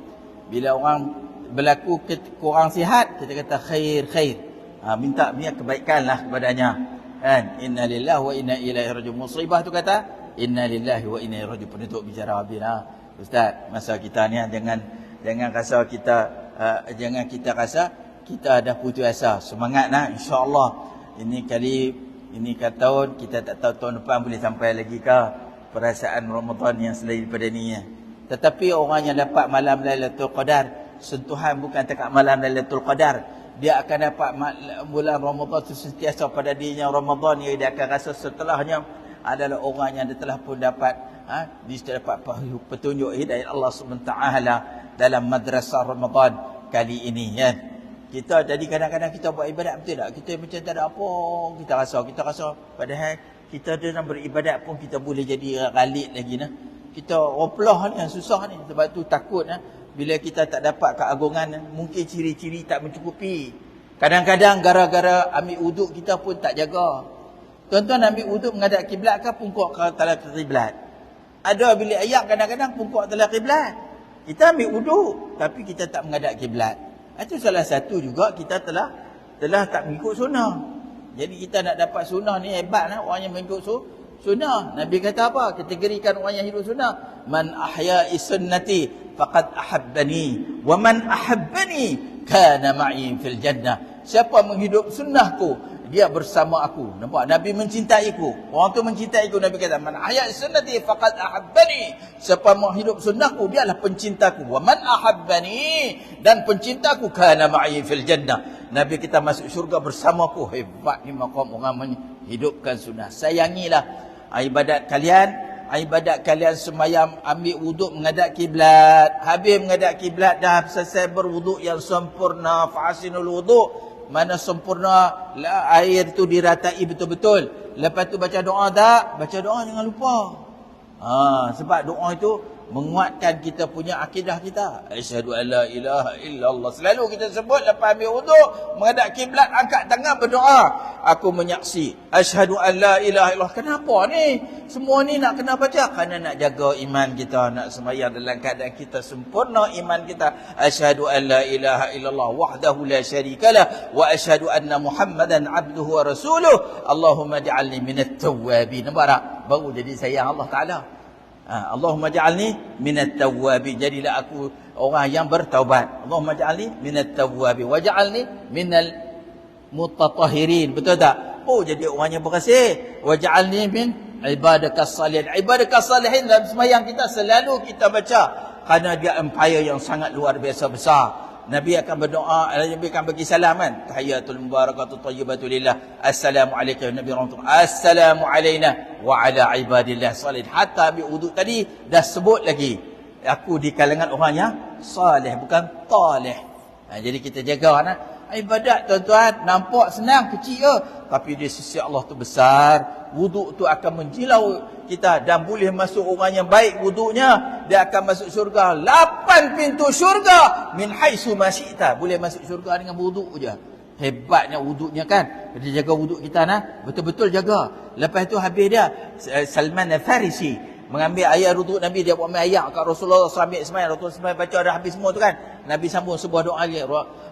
Bila orang berlaku kurang sihat, kita kata khair. Minta kebaikanlah kepadanya. Kan? Inna lillahi wa inna ilaihi raji'un. Musibah tu kata inna lillahi wa inna ilaihi raji'un. Penutup bicara habislah. Ustaz, masa kita ni jangan rasa kita dah putus asa. Semangatlah insya-Allah. Ini tahun kita tak tahu tahun depan boleh sampai lagi ke perasaan Ramadan yang selain daripada ni. Tetapi orang yang dapat malam Lailatul Qadar, sentuhan bukan dekat malam Lailatul Qadar. Dia akan dapat bulan Ramadan itu sentiasa pada dirinya. Ramadan yang dia akan rasa setelahnya adalah orang yang dia telah pun dapat dia dapat petunjuk hidayah Allah SWT dalam madrasah Ramadan kali ini ya. Kita jadi kadang-kadang kita buat ibadat betul tak? Kita macam tak ada apa kita rasa padahal kita dalam beribadat pun kita boleh jadi ghalid lagi nah. Kita oplah ni yang susah ni. Sebab tu takut bila kita tak dapat keagungan, mungkin ciri-ciri tak mencukupi. Kadang-kadang gara-gara ambil wuduk kita pun tak jaga. Tuan-tuan ambil wuduk menghadap kiblat ke pungkuk ke telah kiblat? Ada bilik ayak kadang-kadang pungkuk telah kiblat. Kita ambil wuduk tapi kita tak menghadap kiblat. Itu salah satu juga kita telah tak mengikut sunnah. Jadi kita nak dapat sunnah ni hebat orang yang mengikut sunnah. Nabi kata apa? Kategorikan orang yang hidup sunnah. Man ahya'i sunnati faqad ahabbani wa man ahabbani kana ma'i fil jannah. Siapa menghidup sunnahku, dia bersama aku. Nampak? Nabi mencintaiku. Orang tu mencintaiku. Nabi kata man ahya'i sunnati faqad ahabbani. Siapa menghidup sunnahku, dialah pencintaku. Wa man ahabbani, dan pencintaku kana ma'i fil jannah. Nabi kita masuk syurga bersamaku. Hebat ni maqam orang menghidupkan sunnah. Sayangilah ibadat kalian semayam, ambil wuduk menghadap kiblat. Habis menghadap kiblat dah selesai berwuduk yang sempurna, fa'asinul wuduk. Mana sempurna air tu diratai betul-betul. Lepas tu baca doa tak? Baca doa jangan lupa. Sebab doa itu menguatkan kita punya akidah kita. Asyhadu an la ilaha illallah. Selalu kita sebut lepas ambil wuduk, menghadap kiblat, angkat tangan berdoa. Aku menyaksi asyhadu an la ilaha illallah. Kenapa ni? Semua ni nak kena baca kerana nak jaga iman kita, nak sembahyang dalam keadaan kita sempurna iman kita. Asyhadu an la ilaha illallah wahdahu la syarikalah wa asyhadu anna Muhammadan abduhu wa rasuluh. Allahumma ja'alni minat tawwabin. Nampak tak? Baru jadi sayang Allah Taala. Allahumma ja'alni minat tawwabin. Jadilah aku orang yang bertaubat. Allahumma ja'alni minat tawwabin wa ja'alni minal mutatahhirin. Betul tak? Oh, jadi orang yang bersih. Wa ja'alni min ibadakas salihin. Ibadakas salihin dalam sembahyang kita selalu kita baca kerana dia empire yang sangat luar biasa besar. Nabi akan berdoa, Nabi akan bagi salam kan. Tahiyatul mubarakatuh thayyibatu lillah. Assalamualaikum Nabi rahmatullah. Assalamu alaina wa ala ibadillah salihin. Hatta ambil wuduk tadi dah sebut lagi. Aku di kalangan orang yang salih, bukan talih. Jadi kita jaga kan. Ibadat tuan-tuan nampak senang, kecil je. Tapi di sisi Allah tu besar. Wuduk tu akan menjilau kita dan boleh masuk orang yang baik wuduknya, dia akan masuk syurga. 8 pintu syurga min haitsu ma syi'ta. Boleh masuk syurga dengan wuduk je. Hebatnya wuduknya kan. Kita jaga wuduk kita nah, betul-betul jaga. Lepas tu habis dia Salman Al-Farisi mengambil ayat wuduk Nabi, dia buat ayat kat Rasulullah sambil sembahyang. Rasulullah baca dah habis semua tu kan. Nabi sambung sebuah doa lagi.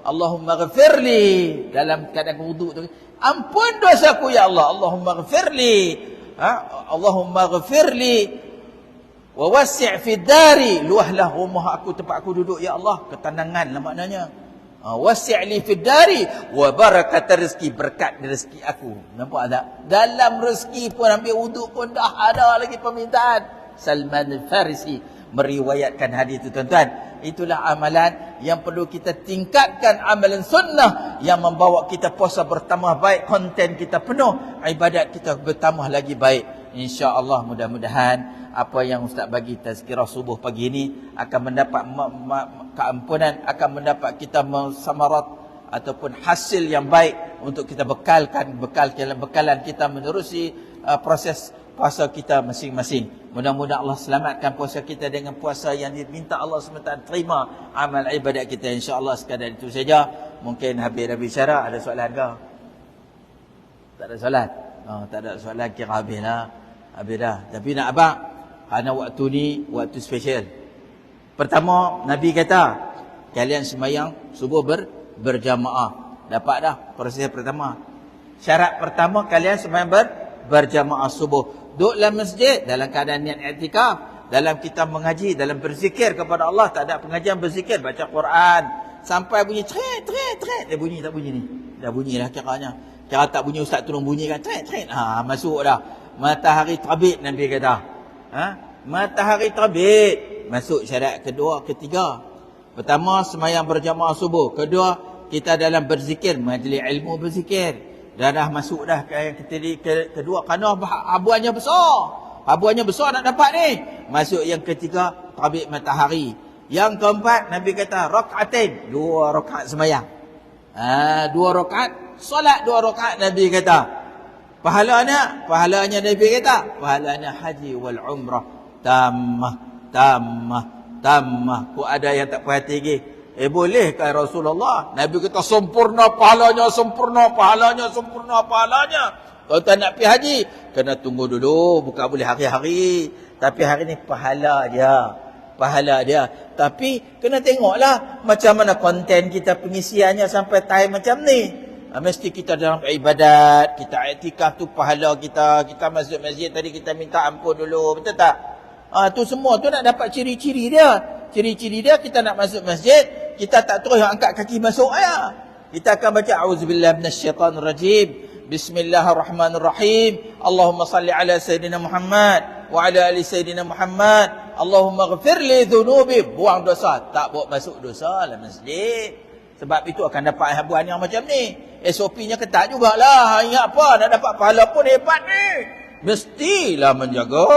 Allahumma ghfirli, dalam keadaan wuduk tu. Ampun dosaku ya Allah. Allahumma ghfirli. Allahumma ghfirli wa wasi' fi dari. Luahlah rumah aku, tempat aku duduk ya Allah. Ketenangan lah maknanya. Wasi' li fi dari wa barakat rezeki, berkat rezeki aku. Nampak tak? Dalam rezeki pun ambil wuduk pun dah ada lagi permintaan. Salman Al-Farisi meriwayatkan hadis itu tuan-tuan. Itulah amalan yang perlu kita tingkatkan, amalan sunnah yang membawa kita puasa bertambah baik, konten kita penuh, ibadat kita bertambah lagi baik. InsyaAllah mudah-mudahan apa yang Ustaz bagi tazkirah subuh pagi ini akan mendapat keampunan, akan mendapat kita samarat ataupun hasil yang baik untuk kita bekalkan bekalan kita menerusi proses puasa kita masing-masing. Mudah-mudahan Allah selamatkan puasa kita dengan puasa yang diminta Allah SWT, terima amal ibadat kita. InsyaAllah sekadar itu saja. Mungkin habis bicara. Ada soalan ke? Tak ada soalan? Tak ada soalan, kira habis lah. Habis dah. Tapi nak abang, kerana waktu ni waktu special. Pertama, Nabi kata kalian sembahyang subuh berjamaah. Dapat dah proses pertama. Syarat pertama, kalian sembahyang berjamaah subuh. Duduk dalam masjid dalam keadaan niat i'tikaf, dalam kita mengaji, dalam berzikir kepada Allah. Tak ada pengajian berzikir, baca Quran sampai bunyi tret. Dia bunyi tak bunyi ni? Dah bunyi dah kiranya. Kira tak bunyi ustaz tolong bunyikan tret. Masuk dah. Matahari terbit Nabi kata. Matahari terbit. Masuk syarat kedua, ketiga. Pertama, sembahyang berjamaah subuh. Kedua, kita dalam berzikir, majlis ilmu berzikir. Dah masuk dah ke yang kedua, kerana habuannya besar. Habuannya besar nak dapat ni. Masuk yang ketiga, terbit matahari. Yang keempat, Nabi kata rakaatain, 2 rakaat sembahyang. 2 rakaat solat, 2 rakaat Nabi kata. Pahalanya Nabi kata, pahalanya haji wal umrah tammah. Ku ada yang tak perhati lagi. Boleh kan Rasulullah? Nabi kata sempurna pahalanya. Kalau tak nak pergi haji, kena tunggu dulu. Bukan boleh hari-hari. Tapi hari ni pahala dia. Tapi kena tengoklah macam mana konten kita, pengisiannya sampai time macam ni. Mesti kita dalam ibadat, kita iktikaf tu pahala kita. Kita masuk masjid tadi kita minta ampun dulu. Betul tak? Tu semua tu nak dapat ciri-ciri dia. Ciri-ciri dia, kita nak masuk masjid, kita tak terus angkat kaki masuk ayah. Kita akan baca auzubillahi minasyaitanirrajim. Bismillahirrahmanirrahim. Allahumma salli ala Sayyidina Muhammad wa ala ali Sayyidina Muhammad. Allahumma ghafir li dhunubi. Buang dosa. Tak bawa masuk dosa dalam masjid. Sebab itu akan dapat habuan yang macam ni. SOP-nya ketat jugalah. Ingat apa? Nak dapat pahala pun hebat ni. Mestilah menjaga.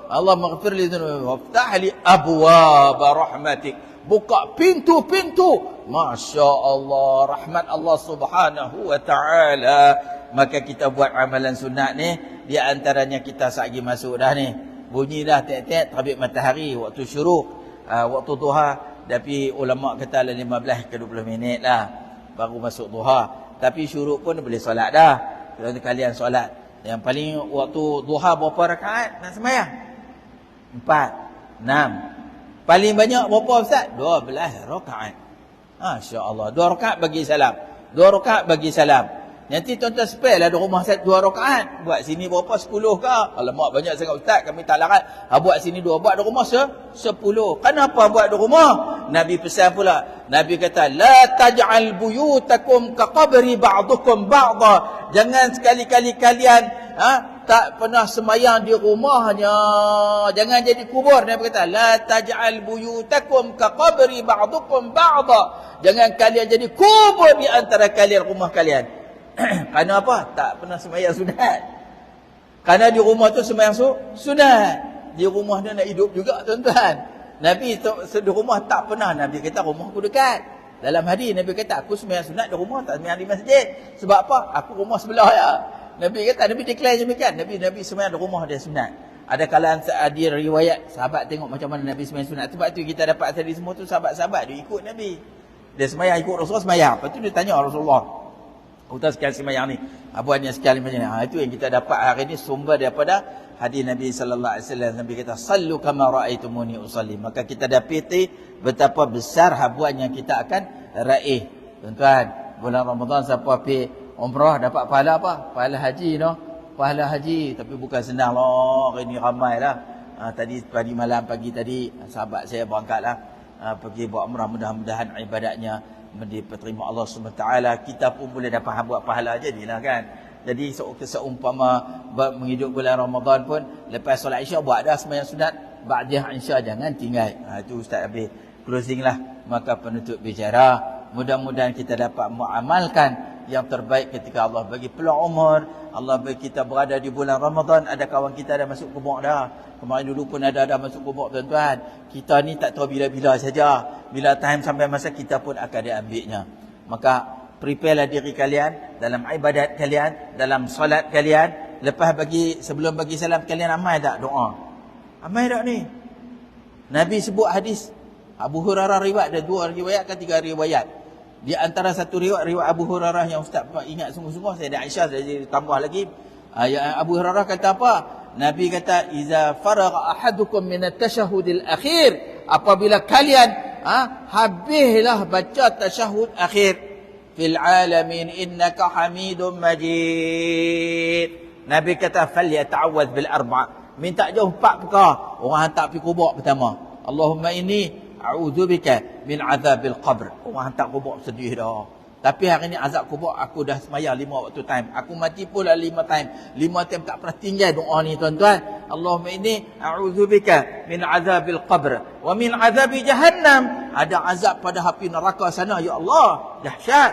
Allah maghfir li dhunubi waftah li abwaab rahmatik. Buka pintu-pintu, Masya Allah, rahmat Allah Subhanahu wa ta'ala. Maka kita buat amalan sunat ni. Di antaranya kita sagi masuk dah ni. bunyi dah tek-tek terbit matahari waktu syuruk, waktu duha. Tapi ulama kata 15 ke 20 minit lah baru masuk duha. Tapi syuruk pun boleh solat dah. Kalau kalian solat, yang paling waktu duha berapa rakaat nak sembahyang? 4, 6. Paling banyak berapa Ustaz? 12 rakaat. Masya-Allah. 2 rakaat bagi salam. 2 rakaat bagi salam. Nanti tuan-tuan spare lah di rumah saya 2 rakaat. Buat sini berapa? 10 ke? Alamak banyak sangat Ustaz, kami tak larat. Buat sini 2, buat di rumah 10. Kenapa buat di rumah? Nabi pesan pula. Nabi kata, la taj'al buyutakum ka qabri ba'dukum ba'da. Jangan sekali-kali kalian tak pernah semayang di rumahnya. Jangan jadi kubur. Nabi kata, la taj'al buyutakum ka qabri ba'dukum ba'da. Jangan kalian jadi kubur di antara kalian rumah kalian. Kerana apa? Tak pernah sembahyang sunat. Kerana di rumah tu sembahyang sunat. Di rumah dia nak hidup juga tuan-tuan. Nabi di rumah tak pernah. Nabi kata rumah aku dekat. Dalam hadis Nabi kata aku sembahyang sunat di rumah, tak sembahyang di masjid. Sebab apa? Aku rumah sebelah ya. Nabi kata, Nabi declare demikian. Nabi sembahyang di rumah dia sunat. Ada kalangan ada riwayat sahabat tengok macam mana Nabi sembahyang sunat. Sebab tu kita dapat tadi semua tu sahabat-sahabat dia ikut Nabi. Dia sembahyang ikut Rasulullah sembahyang. Lepas tu dia tanya Rasulullah, "Ustaz sekian sembahyang ni, buatnya sekian macam ni." Itu yang kita dapat hari ni sumber daripada hadis Nabi sallallahu alaihi wasallam. Nabi kata, "Sallu kama raaitumuni usalli." Maka kita dapati betapa besar habuan yang kita akan raih. Tuan-tuan, bulan Ramadan siapa pergi umrah dapat pahala apa? Pahala haji noh. Pahala haji, tapi bukan senang lah. Hari ni ramailah. Tadi pagi tadi sahabat saya berangkatlah pergi buat umrah, mudah-mudahan ibadatnya diterima Allah SWT. Kita pun boleh dapat buat pahala jadilah kan. Jadi seumpama menghidup bulan Ramadan pun, lepas solat Isyak buat dah sembahyang sunat, ba'diyah Isyak jangan tinggal. Itu Ustaz habis closing lah. Maka penutup bicara, mudah-mudahan kita dapat mengamalkan yang terbaik ketika Allah bagi peluang umur. Allah bagi kita berada di bulan Ramadan. Ada kawan kita dah masuk kubur dah. Kemarin dulu pun ada masuk kubur tuan-tuan. Kita ni tak tahu bila-bila saja. Bila time sampai masa kita pun akan diambilnya. Maka preparelah diri kalian dalam ibadat kalian, dalam solat kalian. Lepas sebelum bagi salam kalian amal tak doa? Amal tak ni? Nabi sebut hadis Abu Hurairah riwayat, ada 2 riwayat ke 3 riwayat. Di antara satu riwayat Abu Hurairah yang Ustaz ingat sungguh-sungguh, saya ada Aisyah saya tambah lagi. Abu Hurairah kata apa? Nabi kata, "Iza faragha ahadukum min at-tashahhudil akhir." Apabila kalian habislah baca tasyahud akhir, "Fil alamin innaka Hamidum Majid." Nabi kata, "Falyata'awwadz bil arba'." Minta jauh 4 perkara. Orang hantar pergi kubur pertama, "Allahumma inni a'udzubika min azabil qabr." Orang hantar kubur sedih dah. Tapi hari ni azab kubur aku dah semayang 5 waktu time. Aku mati pula 5 time. 5 time tak pernah tinggal doa ni tuan-tuan. Allahumma inni a'udzubika min azabil qabr wa min azabi jahannam. Ada azab pada api neraka sana ya Allah. Dahsyat.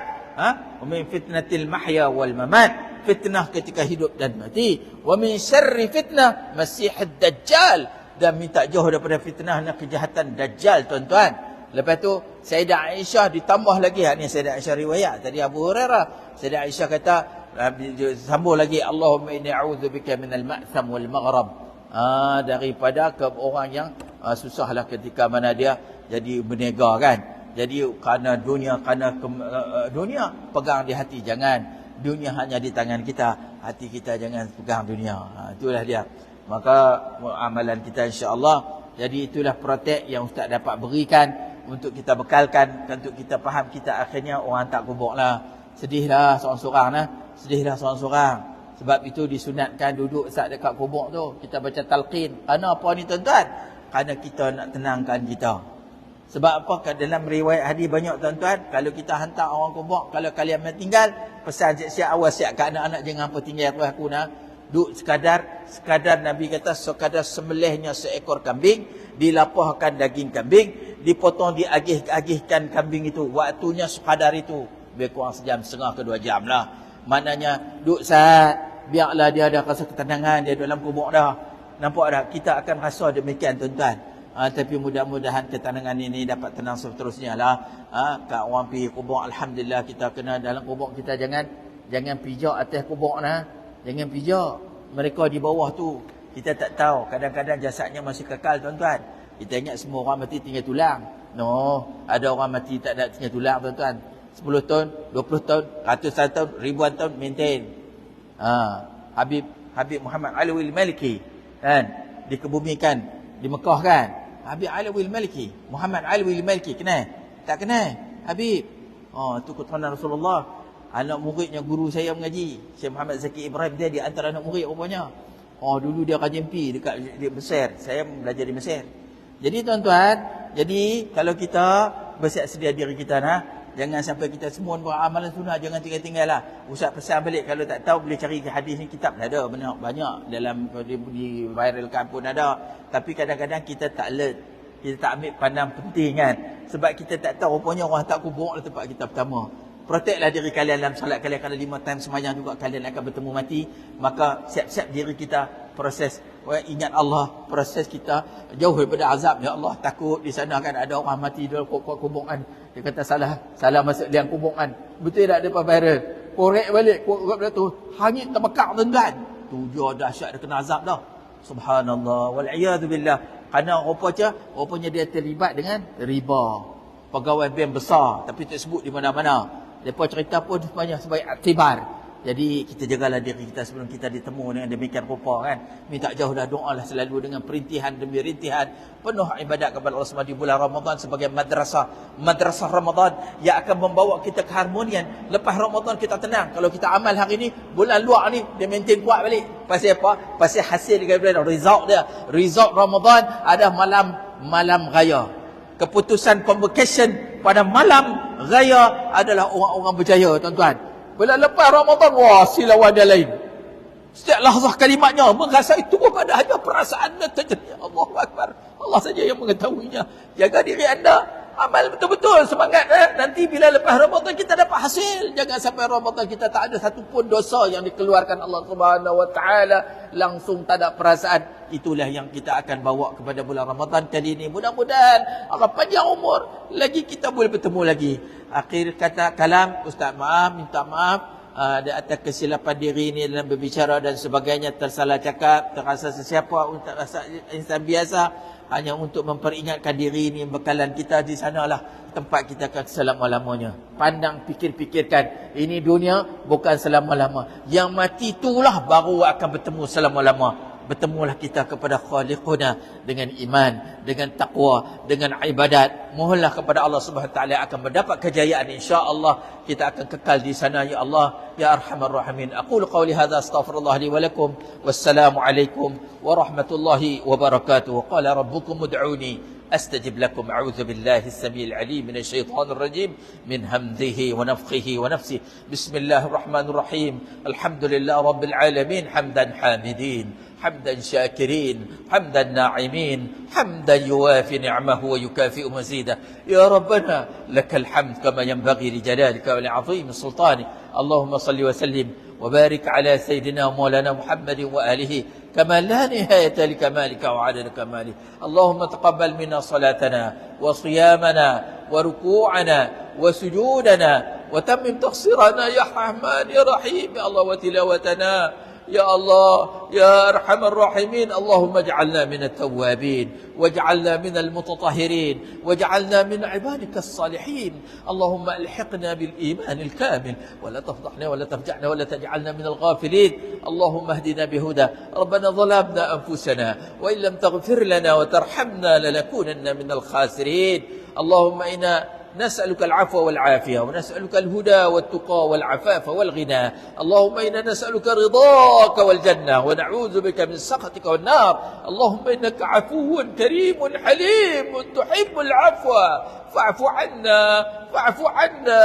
Wa min fitnatil mahya wal mamat. Fitnah ketika hidup dan mati. Wa min syarri fitnah masihid dajjal. Dan minta jauh daripada fitnah dan kejahatan Dajjal tuan-tuan. Lepas tu Sayyidah Aisyah ditambah lagi. Ni Sayyidah Aisyah riwayat tadi Abu Hurairah. Sayyidah Aisyah kata, sambung lagi, "Allahumma inni a'udzubika minal ma'tham wal maghrab." Daripada ke orang yang susahlah ketika mana dia jadi berniaga kan. Jadi kerana dunia dunia pegang di hati, jangan. Dunia hanya di tangan kita, hati kita jangan pegang dunia. Itulah dia. Maka amalan kita insya-Allah. Jadi itulah protek yang Ustaz dapat berikan untuk kita bekalkan, untuk kita faham kita akhirnya orang tak kubur lah. Sedihlah seorang-seorang lah. Sedihlah seorang-seorang. Sebab itu disunatkan duduk saat dekat kubur tu. Kita baca talqin. Kerana apa ni tuan-tuan? Kerana kita nak tenangkan kita. Sebab apa? Dalam riwayat hadis banyak tuan-tuan. Kalau kita hantar orang kubur, kalau kalian meninggal, pesan siap-siap awal siapkan anak-anak jangan apa tinggal terus aku nak. Duk sekadar Nabi kata sekadar sembelihnya seekor kambing, dilapahkan daging kambing, dipotong diagih-agihkan kambing itu, waktunya sekadar itu, lebih kurang sejam setengah ke 2 jam lah. Maknanya duk saat biarlah dia ada rasa ketenangan dia dalam kubur dah. Nampak dah? Kita akan rasa demikian tuan-tuan. Tapi mudah-mudahan ketenangan ini dapat tenang seterusnya lah. Kat orang pergi kubur, alhamdulillah kita kena dalam kubur, kita jangan pijak atas kubur lah. Jangan pijak. Mereka di bawah tu Kita tak tahu, kadang-kadang jasadnya masih kekal tuan-tuan. Kita ingat semua orang mati tinggal tulang. No, ada orang mati tak ada tinggal tulang tuan-tuan. 10 tahun, 20 tahun, ratusan tahun, ribuan tahun maintain. Habib Muhammad Alawi Al-Maliki kan, dikebumikan di Mekah kan. Habib Alawi Al-Maliki, Muhammad Alawi Al-Maliki, kenal? Tak kenal? Habib. Tu keturunan Rasulullah. Anak muridnya guru saya mengaji, Syekh Muhammad Zaki Ibrahim, dia di antara anak murid rupanya. Dulu dia KJMP dekat di Mesir. Saya belajar di Mesir. Jadi tuan-tuan, jadi kalau kita bersiap sedia diri kita jangan sampai kita semua buat amalan sunnah, jangan tinggal-tinggal lah. Ustaz pesan balik, kalau tak tahu boleh cari hadis ni, kitab ada banyak dalam di viralkan pun ada. Tapi kadang-kadang kita tak alert, kita tak ambil pandang penting kan. Sebab kita tak tahu rupanya orang tak kubur di tempat kita pertama. Proteklah diri kalian dalam salat kalian, kerana 5 time semayang juga kalian akan bertemu mati. Maka siap-siap diri kita, proses ingat Allah, proses kita jauh daripada azab. Ya Allah, takut di sana kan ada orang mati dalam kuburan. Dia kata salah masuk liang kuburan. Betul tak depan viral? Korek balik, korek tu hangit terbakar tuan-tuan. Tu dia dahsyat, dia kena azab dah. Subhanallah wal-iyadu billah. Kerana rupanya dia terlibat dengan riba. Pegawai bank besar tapi tak sebut di mana-mana. Mereka cerita pun sebenarnya sebagai aktibar. Jadi kita jagalah diri kita sebelum kita ditemu dengan demikian rupa kan. Minta jauhlah, doalah selalu dengan perintihan demi rintihan. Penuh ibadat kepada Allah SWT di bulan Ramadan sebagai madrasah Ramadan yang akan membawa kita keharmonian. Lepas Ramadan kita tenang. Kalau kita amal hari ni, bulan luar ni dia maintain kuat balik. Pasal apa? Pasal hasil daripada result dia. Result Ramadan ada malam raya. Keputusan convocation pada malam raya adalah orang-orang berjaya tuan-tuan. Bila lepas Ramadan, silawan dia lain. Setiap lahzah kalimatnya merasa itu kepada hanya perasaan dan terjadi. Allahu Akbar. Allah saja yang mengetahuinya. Jaga diri anda, amal betul-betul, semangat nanti bila lepas Ramadan kita dapat hasil. Jangan sampai Ramadan kita tak ada satu pun dosa yang dikeluarkan Allah Subhanahu Wa Taala, langsung tak ada perasaan. Itulah yang kita akan bawa kepada bulan Ramadan kali ini. Mudah-mudahan Allah panjang umur, lagi kita boleh bertemu lagi. Akhir kata kalam, Ustaz minta maaf di atas kesilapan diri ini dalam berbicara dan sebagainya, tersalah cakap, terasa sesiapa, untuk rasa insan biasa. Hanya untuk memperingatkan diri ini, bekalan kita di sanalah tempat kita akan selama-lamanya. Pandang, fikirkan, ini dunia bukan selama-lama. Yang mati itulah baru akan bertemu selama-lama. Bertemulah kita kepada Khaliquna dengan iman, dengan taqwa, dengan ibadat. Mohonlah kepada Allah Subhanahu Wa Taala akan mendapat kejayaan, insya-Allah kita akan kekal di sana, ya Allah ya arhamar rahimin. Aqulu qawli hadza, astaghfirullah li wa lakum. Wassalamu alaikum warahmatullahi wabarakatuh. Qala rabbukum ud'uni أستجب لكم. أعوذ بالله السميع العليم من الشيطان الرجيم من همزه ونفخه ونفسه. بسم الله الرحمن الرحيم. الحمد لله رب العالمين. حمدا حامدين، حمدا شاكرين، حمدا ناعمين، حمدا يوافي نعمه ويكافئ مزيده. يا ربنا لك الحمد كما ينبغي لجلالك ولعظيم سلطانك. اللهم صل وسلم وبارك على سيدنا مولانا محمد وآله كما لا نهاية لكمالك وعدد كماله. اللهم تقبل منا صلاتنا وصيامنا وركوعنا وسجودنا وتمم تقصيرنا يا رحمن يا رحيم يا الله، وتلاوتنا يا الله يا أرحم الراحمين. اللهم اجعلنا من التوابين، واجعلنا من المتطهرين، واجعلنا من عبادك الصالحين. اللهم الحقنا بالإيمان الكامل، ولا تفضحنا ولا تفجعنا ولا تجعلنا من الغافلين. اللهم اهدنا بهدى. ربنا ظلمنا أنفسنا وإن لم تغفر لنا وترحمنا لنكونن من الخاسرين. اللهم إنا نسألك العفو والعافية، ونسألك الهدى والتقى والعفاف والغنى. اللهم إنا نسألك رضاك والجنة، ونعوذ بك من سخطك والنار. اللهم إنك عفو كريم حليم تحب العفو، فاعف عنا فاعف عنا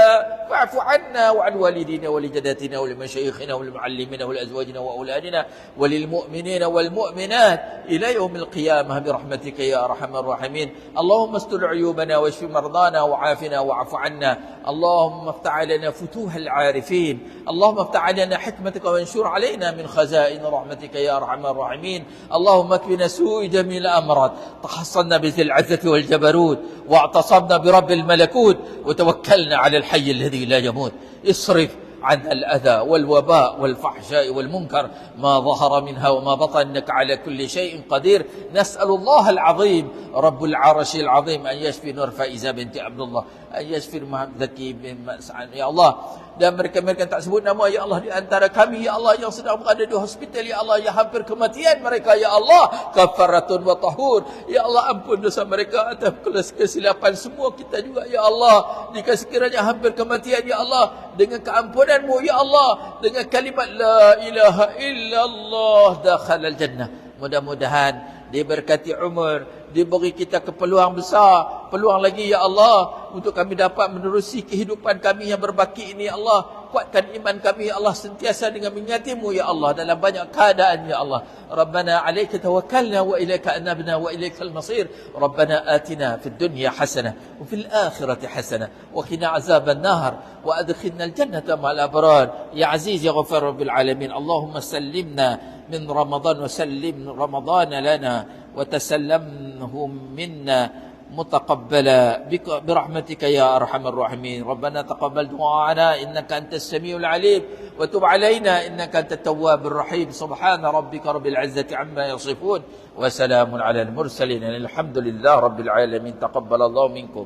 فاعف عنا وعن والدينا ولجداتنا ولمشايخنا ولمعلمينا ولأزواجنا وأولادنا وللمؤمنين والمؤمنات إلى يوم القيامة برحمتك يا أرحم الراحمين. اللهم استر عيوبنا واشف مرضانا وعافنا واعف عنا. اللهم افتح علينا فتوح العارفين. اللهم افتح علينا حكمتك وانشر علينا من خزائن رحمتك يا أرحم الراحمين. اللهم اكفنا سوء جميع الأمراض. تحصلنا بذي العزة والجبروت، واعتصمنا برب الملكوت، وتوكلنا على الحي الذي لا يموت. اصرف عن الأذى والوباء والفحشاء والمنكر ما ظهر منها وما بطن إنك على كل شيء قدير. نسأل الله العظيم رب العرش العظيم أن يشفي نور فائزة بنت عبد الله، أن يشفي محمد ذكي بن مسعود يا الله. Dan mereka-mereka tak sebut nama ya Allah di antara kami ya Allah yang sedang berada di hospital ya Allah, yang hampir kematian mereka ya Allah, kafaratun wa tahur ya Allah, ampun dosa mereka atas kesilapan semua kita juga ya Allah. Jika sekiranya hampir kematian ya Allah, dengan keampunanmu ya Allah, dengan kalimat la ilaha illallah dakhalal jannah. Mudah-mudahan diberkati umur, diberi kita kepeluang besar, peluang lagi ya Allah, untuk kami dapat menerusi kehidupan kami yang berbaki ini ya Allah. Kuatkan iman kami ya Allah, sentiasa dengan mengingatimu ya Allah dalam banyak keadaan ya Allah. Rabbana alaika tawakkalna wa ilaika anabna wa ilaikal masir. Rabbana atina fid dunya hasanah wa fil akhirati hasanah wa qina azaban nar wa adkhilna al jannata ma'al abrar ya aziz ya ghafar rabbil alamin. Allahumma sallimna من رمضان وسلم رمضان لنا وتسلمه منا متقبلا برحمتك يا أرحم الراحمين. ربنا تقبل دعاءنا إنك أنت السميع العليم وتب علينا إنك أنت التواب الرحيم. سبحان ربك رب العزة عما يصفون وسلام على المرسلين الحمد لله رب العالمين. تقبل الله منكم.